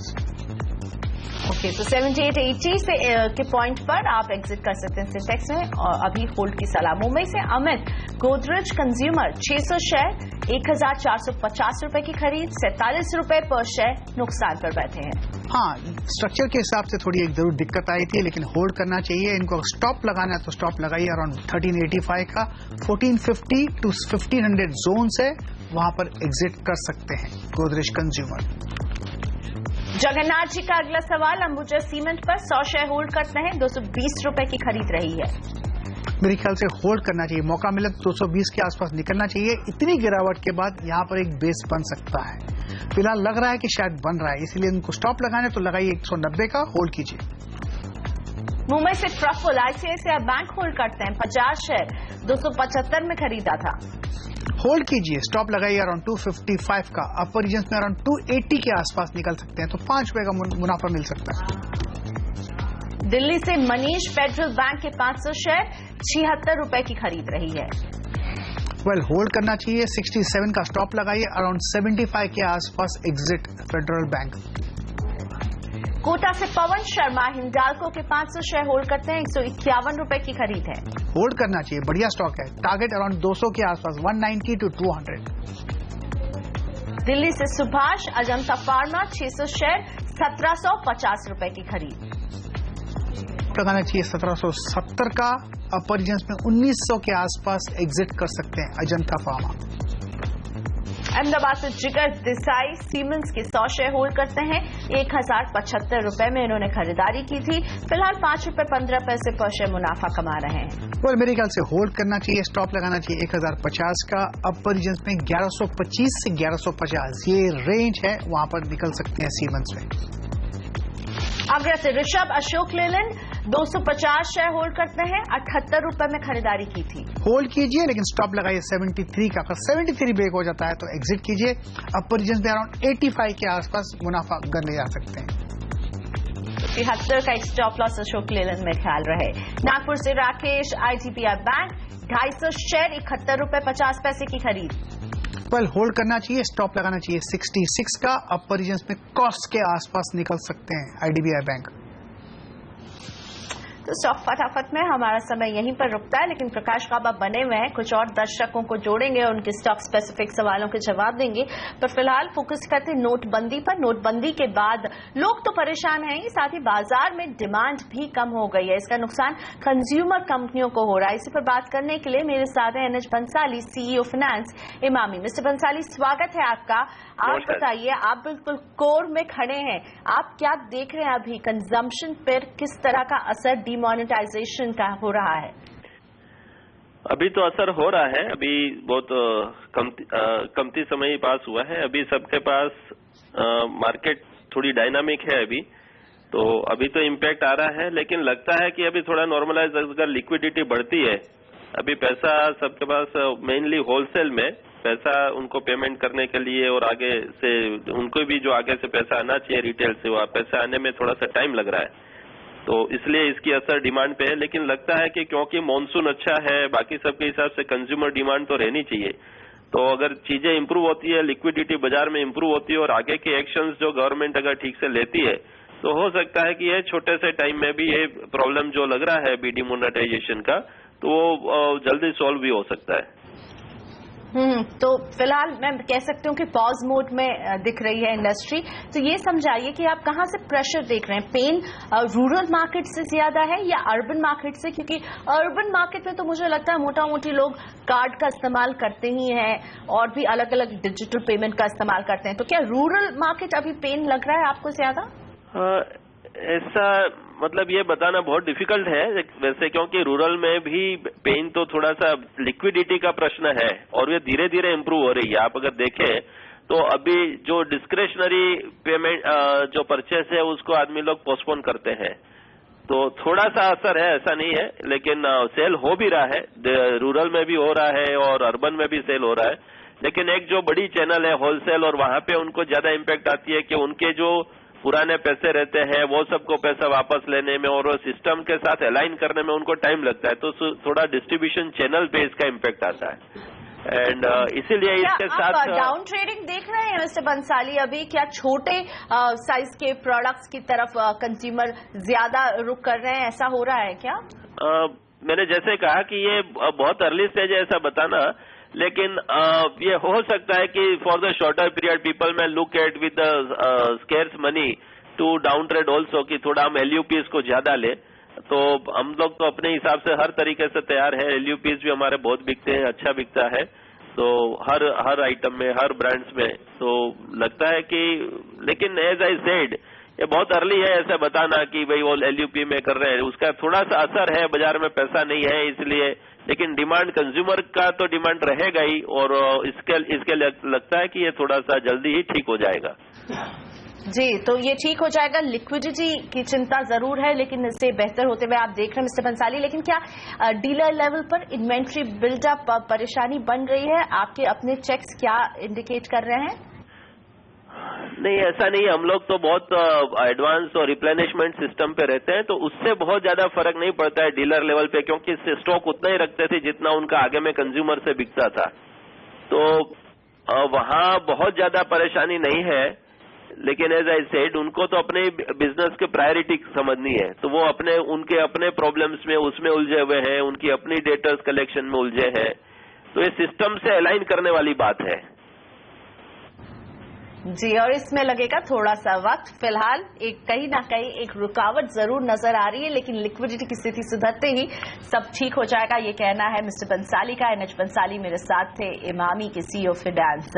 ओके, तो 78-80 से के पॉइंट पर आप एग्जिट कर सकते हैं सिंटेक्स में, और अभी होल्ड की सलाह। मुंबई से अमित, गोदरेज कंज्यूमर 600 शेयर 1450 रुपए की खरीद, 47 रुपए पर शेयर नुकसान पर बैठे हैं। हाँ, स्ट्रक्चर के हिसाब से थोड़ी एक जरूर दिक्कत आई थी, लेकिन होल्ड करना चाहिए। इनको स्टॉप लगाना है तो स्टॉप लगाइए अराउंड 1385 का। 1450 to 1500 जोन है, वहां पर एग्जिट कर सकते हैं गोदरेज कंज्यूमर। जगन्नाथ जी का अगला सवाल, अंबुजा सीमेंट पर 100 शेयर होल्ड करते हैं, 220 रुपए की खरीद रही है। मेरे ख्याल से होल्ड करना चाहिए, मौका मिले तो 220 के आसपास निकलना चाहिए। इतनी गिरावट के बाद यहां पर एक बेस बन सकता है, फिलहाल लग रहा है कि शायद बन रहा है, इसीलिए इनको स्टॉप लगाने तो लगाइए 190 का, होल्ड कीजिए। मुंबई से प्रफुल, आईसीआईसीआई बैंक होल्ड करते हैं, 50 शेयर 275 में खरीदा था। होल्ड कीजिए, स्टॉप लगाइए अराउंड 255 का। अपर रीजन में अराउंड 280 के आसपास निकल सकते हैं, तो 5 रुपए का मुनाफा मिल सकता है। दिल्ली से मनीष, फेडरल बैंक के 500 शेयर 76 रुपए की खरीद रही है। होल्ड करना चाहिए, 67 का स्टॉप लगाइए, अराउंड 75 के आसपास एग्जिट फेडरल बैंक। कोटा से पवन शर्मा, हिंडाल्को के 500 शेयर होल्ड करते हैं, 151 रुपए की खरीद है। होल्ड करना चाहिए, बढ़िया स्टॉक है, टारगेट अराउंड 200 के आसपास, 190 to 200। दिल्ली से सुभाष, अजंता फार्मा 600 शेयर 1750 रुपए की खरीद। लगाना चाहिए 1770 का। अपर रीजन में 1900 के आसपास एग्जिट कर सकते हैं अजंता फार्मा। अहमदाबाद से जिगर देसाई सीमेंस के 100 शेयर होल्ड करते हैं। 1075 रुपए में इन्होंने खरीदारी की थी। फिलहाल 5 रुपए 15 पैसे पर शेयर मुनाफा कमा रहे हैं। मेरे ख्याल से होल्ड करना चाहिए, स्टॉप लगाना चाहिए 1050 का। अपर रीजन में 1125 से 1150 ये रेंज है, वहां पर निकल सकते हैं सीमेंस में। आगरा से ऋषभ अशोक लेलैंड 250 शेयर होल्ड करते हैं। 78 रुपए में खरीदारी की थी। होल्ड कीजिए लेकिन स्टॉप लगाइए 73 का। अगर 73 ब्रेक हो जाता है तो एग्जिट कीजिए। अपर रीजन में अराउंड 85 के आसपास मुनाफा कर ले जा सकते हैं। 73 का एक स्टॉप लॉस अशोक लेलैंड में ख्याल रहे। नागपुर से राकेश IDBI बैंक 250 शेयर 71 रुपए 50 पैसे की खरीद। होल्ड करना चाहिए, स्टॉप लगाना चाहिए 66 का। अपर रीजन में कॉस्ट के आसपास निकल सकते हैं IDBI बैंक। तो स्टॉक फटाफट में हमारा समय यहीं पर रुकता है, लेकिन प्रकाश काबा बने हुए हैं, कुछ और दर्शकों को जोड़ेंगे और उनके स्टॉक स्पेसिफिक सवालों के जवाब देंगे। पर फिलहाल फोकस करते हैं नोटबंदी पर। नोटबंदी के बाद लोग तो परेशान हैं, साथ ही बाजार में डिमांड भी कम हो गई है। इसका नुकसान कंज्यूमर कंपनियों को हो रहा है। इसी पर बात करने के लिए मेरे साथ हैं NH Bansali, CEO finance Emami. Mister Bansali, स्वागत है आपका। आप बताइए, आप बिल्कुल कोर में खड़े हैं, आप क्या देख रहे हैं अभी कंजम्पशन पर किस तरह का असर डिमोनेटाइजेशन का हो रहा है? अभी तो असर हो रहा है। अभी बहुत कमती समय ही पास हुआ है। अभी सबके पास मार्केट थोड़ी डायनामिक है अभी, तो अभी तो इम्पैक्ट आ रहा है, लेकिन लगता है कि अभी थोड़ा नॉर्मलाइज अगर लिक्विडिटी बढ़ती है, अभी पैसा सबके पास मेनली होलसेल में पैसा उनको पेमेंट करने के लिए और आगे से उनको भी जो आगे से पैसा आना चाहिए रिटेल से, वो पैसा आने में थोड़ा सा टाइम लग रहा है, तो इसलिए इसकी असर डिमांड पे है। लेकिन लगता है कि क्योंकि मॉनसून अच्छा है, बाकी सबके हिसाब से कंज्यूमर डिमांड तो रहनी चाहिए, तो अगर चीजें इंप्रूव होती है, लिक्विडिटी बाजार में इंप्रूव होती है और आगे के एक्शंस जो गवर्नमेंट अगर ठीक से लेती है, तो हो सकता है कि ये छोटे से टाइम में भी ये प्रॉब्लम जो लग रहा है डिमोनेटाइजेशन का, तो वो जल्दी सॉल्व भी हो सकता है। तो फिलहाल मैं कह सकती हूँ कि पॉज मोड में दिख रही है इंडस्ट्री। तो ये समझाइए कि आप कहाँ से प्रेशर देख रहे हैं? पेन रूरल मार्केट से ज्यादा है या अर्बन मार्केट से? क्योंकि अर्बन मार्केट में तो मुझे लगता है मोटा मोटी लोग कार्ड का इस्तेमाल करते ही हैं और भी अलग अलग डिजिटल पेमेंट का इस्तेमाल करते हैं। तो क्या रूरल मार्केट अभी पेन लग रहा है आपको ज्यादा? ऐसा मतलब ये बताना बहुत डिफिकल्ट है वैसे, क्योंकि रूरल में भी पेन तो थोड़ा सा लिक्विडिटी का प्रश्न है और ये धीरे धीरे इम्प्रूव हो रही है। आप अगर देखें तो अभी जो डिस्क्रेशनरी पेमेंट जो परचेस है उसको आदमी लोग पोस्टपोन करते हैं, तो थोड़ा सा असर है, ऐसा नहीं है, लेकिन सेल हो भी रहा है। रूरल में भी हो रहा है और अर्बन में भी सेल हो रहा है। लेकिन एक जो बड़ी चैनल है होलसेल, और वहां पे उनको ज्यादा इम्पैक्ट आती है कि उनके जो पुराने पैसे रहते हैं वो सबको पैसा वापस लेने में और सिस्टम के साथ अलाइन करने में उनको टाइम लगता है, तो थोड़ा डिस्ट्रीब्यूशन चैनल पे इसका इम्पैक्ट आता है। एंड इसीलिए इसके साथ डाउन ट्रेडिंग देख रहे हैं मिस्टर बंसाली अभी? क्या छोटे साइज के प्रोडक्ट्स की तरफ कंज्यूमर ज्यादा रुख कर रहे हैं, ऐसा हो रहा है क्या? मैंने जैसे कहा कि ये बहुत अर्ली स्टेज है ऐसा बताना, लेकिन ये हो सकता है कि for the shorter period people में look at with the scares money to down trade also, कि थोड़ा हम LUPs को ज्यादा ले। तो हम लोग तो अपने हिसाब से हर तरीके से तैयार है। LUPs भी हमारे बहुत बिकते हैं, अच्छा बिकता है, तो हर आइटम में, हर ब्रांड्स में, तो लगता है कि, लेकिन एज आई सेड ये बहुत अर्ली है ऐसा बताना कि भाई वो LUP में कर रहे हैं, उसका थोड़ा सा असर है, बाजार में पैसा नहीं है इसलिए, लेकिन डिमांड कंज्यूमर का तो डिमांड रहेगा ही, और इसके लगता है कि ये थोड़ा सा जल्दी ही ठीक हो जाएगा। जी, तो ये ठीक हो जाएगा। लिक्विडिटी की चिंता जरूर है, लेकिन इससे बेहतर होते हुए आप देख रहे हैं मिस्टर बंसाली। लेकिन क्या डीलर लेवल पर इन्वेंट्री बिल्डअप परेशानी बन रही है? आपके अपने चेक्स क्या इंडिकेट कर रहे हैं? नहीं, ऐसा नहीं। हम लोग तो बहुत एडवांस और रिप्लेनिशमेंट सिस्टम पे रहते हैं, तो उससे बहुत ज्यादा फर्क नहीं पड़ता है डीलर लेवल पे, क्योंकि इससे स्टॉक उतना ही रखते थे जितना उनका आगे में कंज्यूमर से बिकता था, तो वहां बहुत ज्यादा परेशानी नहीं है। लेकिन एज आई सेड उनको तो अपने बिजनेस की प्रायोरिटी समझनी है, तो वो उनके अपने प्रॉब्लम्स में उसमें उलझे हुए हैं, उनकी अपनी डेटर्स कलेक्शन में उलझे हैं, तो ये सिस्टम से अलाइन करने वाली बात है। जी, और इसमें लगेगा थोड़ा सा वक्त। फिलहाल कहीं ना कहीं एक रुकावट जरूर नजर आ रही है, लेकिन लिक्विडिटी की स्थिति सुधरते ही सब ठीक हो जाएगा, ये कहना है मिस्टर बंसाली का। NH बंसाली मेरे साथ थे, इमामी के CEO फाइनेंस।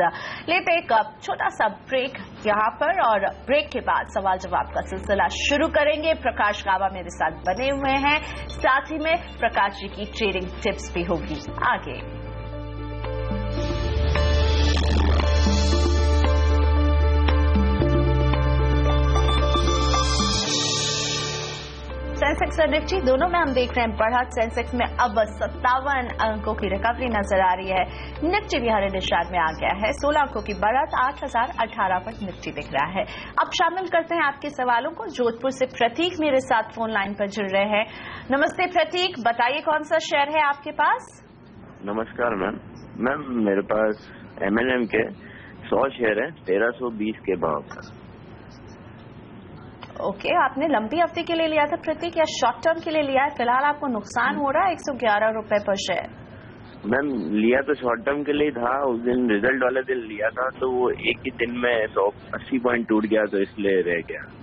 लेते एक छोटा सा ब्रेक यहाँ पर, और ब्रेक के बाद सवाल जवाब का सिलसिला शुरू करेंगे। प्रकाश गाबा मेरे साथ बने हुए हैं, साथ ही में प्रकाश जी की ट्रेडिंग टिप्स भी होगी आगे। सेंसेक्स और निफ्टी दोनों में हम देख रहे हैं बढ़त। सेंसेक्स में अब 57 अंकों की रिकवरी नजर आ रही है। निफ्टी भी हरे निशान में आ गया है, 16 अंकों की बढ़त, 8018 पर निफ्टी दिख रहा है। अब शामिल करते हैं आपके सवालों को। जोधपुर से प्रतीक मेरे साथ फोन लाइन पर जुड़ रहे हैं। नमस्ते प्रतीक, बताइए कौन सा शेयर है आपके पास? नमस्कार मैम, मेरे पास M&M के 100 शेयर है 1320 के भाव पर। ओके, आपने लंबी अवधि के लिए लिया था प्रतीक, या शॉर्ट टर्म के लिए लिया है? फिलहाल आपको नुकसान हो रहा है 111 रुपए पर शेयर। मैम लिया तो शॉर्ट टर्म के लिए था, उस दिन रिजल्ट वाले दिन लिया था तो वो एक ही दिन में 180 पॉइंट टूट गया, तो इसलिए रह गया।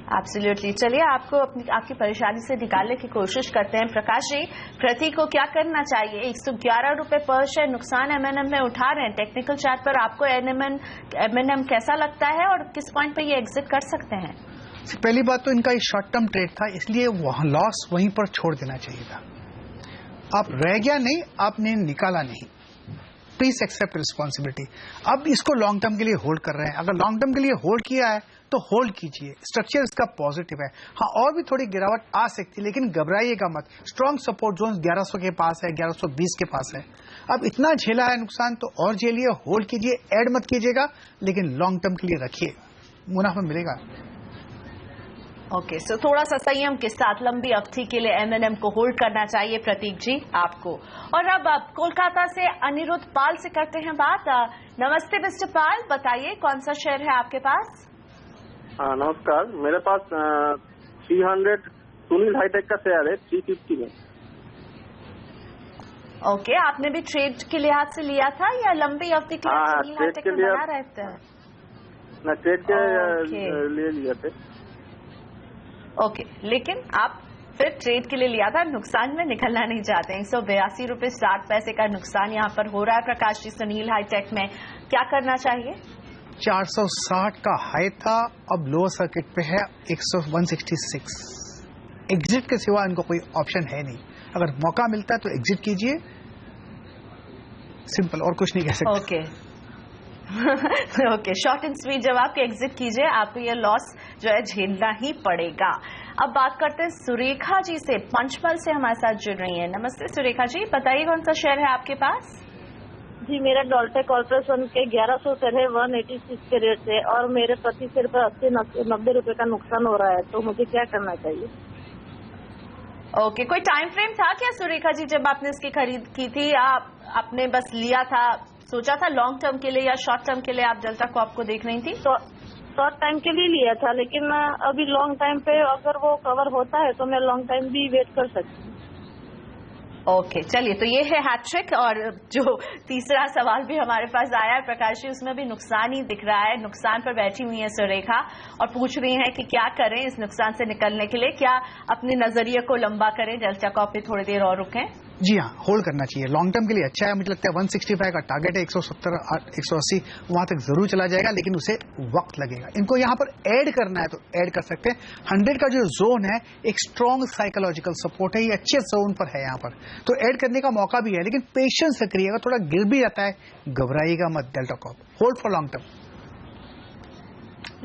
एब्सोल्युटली। चलिए आपको आपकी परेशानी से निकालने की कोशिश करते हैं। प्रकाश जी, प्रतीक को क्या करना चाहिए? 111 रुपए पर शेयर नुकसान M&M में उठा रहे हैं। टेक्निकल चार्ट पर आपको M&M कैसा लगता है और किस पॉइंट पे ये एग्जिट कर सकते हैं? पहली बात तो इनका शॉर्ट टर्म ट्रेड था, इसलिए वहां लॉस वहीं पर छोड़ देना चाहिए था। आप रह गया नहीं, आपने निकाला नहीं, प्लीज एक्सेप्ट रिस्पॉन्सिबिलिटी। अब इसको लॉन्ग टर्म के लिए होल्ड कर रहे हैं। अगर लॉन्ग टर्म के लिए होल्ड किया है तो होल्ड कीजिए, स्ट्रक्चर इसका पॉजिटिव है। हाँ, और भी थोड़ी गिरावट आ सकती है, लेकिन घबराइएगा मत। स्ट्रॉन्ग सपोर्ट जोन 1100 के पास है, 1120 के पास है। अब इतना झेला है नुकसान तो और झेलिए, होल्ड कीजिए, ऐड मत कीजिएगा, लेकिन लॉन्ग टर्म के लिए रखिए, मुनाफा मिलेगा। ओके, सो थोड़ा सा संयम के साथ लंबी अवधि के लिए M&M को होल्ड करना चाहिए प्रतीक जी आपको। और अब कोलकाता से अनिरुद्ध पाल से करते हैं बात। नमस्ते मिस्टर पाल, बताइए कौन सा शेयर है आपके पास? हाँ नमस्कार, मेरे पास 300 सुनील हाईटेक का शेयर है 350 में। ओके, आपने भी ट्रेड के लिहाज से लिया था या लंबी अवधि के लिए सुनील हाईटेक में बना रहते हैं? ना, ट्रेड के लिए लिया थे। ओके, लेकिन आप फिर ट्रेड के लिए लिया था, नुकसान में निकलना नहीं चाहते हैं। 182 रुपए 60 पैसे का नुकसान यहाँ पर हो रहा है प्रकाश जी सुनील हाईटेक में, क्या करना चाहिए? 460 का हाई था, अब लोअर सर्किट पे है 166। एग्जिट के सिवा इनको कोई ऑप्शन है नहीं। अगर मौका मिलता है तो एग्जिट कीजिए, सिंपल, और कुछ नहीं कह सकते। Okay okay, short and sweet जवाब के एग्जिट कीजिए, आपको ये लॉस जो है झेलना ही पड़ेगा। अब बात करते हैं सुरेखा जी से, पंचमल से हमारे साथ जुड़ रही हैं। नमस्ते सुरेखा जी, बताइए कौन सा शेयर है आपके पास? जी, मेरा डॉल्टे कॉर्पोरेशन के 1100 शेयर है 186 के रेट से, और मेरे प्रति शेयर पर 80-90 रुपए का नुकसान हो रहा है, तो मुझे क्या करना चाहिए? ओके, कोई टाइम फ्रेम था क्या सुरेखा जी जब आपने इसकी खरीद की थी, या आपने बस लिया था, सोचा था लॉन्ग टर्म के लिए या शॉर्ट टर्म के लिए आप डेल्टा को आपको देख रही थी? तो शॉर्ट टाइम के लिए लिया था, लेकिन अभी लॉन्ग टाइम पे अगर वो कवर होता है तो मैं लॉन्ग टाइम भी वेट कर सकती हूँ। ओके, चलिए, तो ये है हैट्रिक। और जो तीसरा सवाल भी हमारे पास आया है प्रकाश जी, उसमें भी नुकसान ही दिख रहा है। नुकसान पर बैठी हुई है सुरेखा और पूछ रही है कि क्या करें इस नुकसान से निकलने के लिए, क्या अपने नजरिए को लंबा करें, डेल्टा कॉप पे थोड़ी देर और रुकें? जी हाँ, होल्ड करना चाहिए, लॉन्ग टर्म के लिए अच्छा है। मुझे लगता है 165 का टारगेट है, 170 180 वहां तक जरूर चला जाएगा, लेकिन उसे वक्त लगेगा। इनको यहाँ पर ऐड करना है तो ऐड कर सकते हैं। 100 का जो जोन है एक स्ट्रॉन्ग साइकोलॉजिकल सपोर्ट है, ये अच्छे जोन पर है, यहाँ पर तो ऐड करने का मौका भी है, लेकिन पेशेंस रखिएगा, थोड़ा गिर भी जाता है, घबराइएगा मत। Delta Corp hold for long term.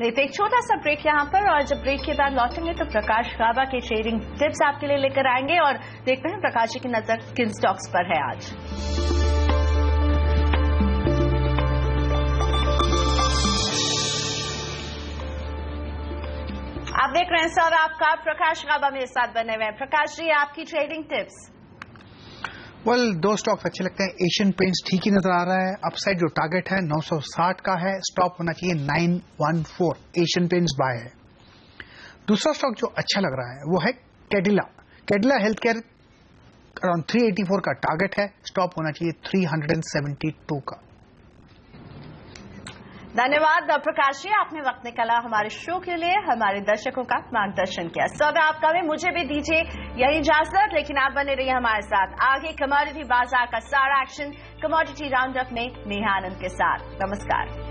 लेते एक छोटा सा ब्रेक यहाँ पर, और जब ब्रेक के बाद लौटेंगे तो प्रकाश गाबा के ट्रेडिंग टिप्स आपके लिए लेकर आएंगे और देखते हैं प्रकाश जी की नजर किन स्टॉक्स पर है आज। आप देख रहे हैं सर, आपका प्रकाश गाबा मेरे साथ बने हुए हैं। प्रकाश जी, आपकी ट्रेडिंग टिप्स? दो स्टॉक्स अच्छे लगते हैं। एशियन पेंट्स ठीक ही नजर आ रहा है, अपसाइड जो टारगेट है 960 का है, स्टॉप होना चाहिए 914। एशियन पेंट्स बाय है। दूसरा स्टॉक जो अच्छा लग रहा है वो है कैडिला हेल्थ केयर, अराउंड 384 का टारगेट है, स्टॉप होना चाहिए 372 का। धन्यवाद प्रकाश जी, आपने वक्त निकाला हमारे शो के लिए, हमारे दर्शकों का मार्गदर्शन किया। सौदा आपका भी, मुझे भी दीजिए यही इजाजत, लेकिन आप बने रहिए हमारे साथ। आगे कमोडिटी बाजार का सारा एक्शन कमोडिटी राउंड अप में नेहा आनंद के साथ। नमस्कार।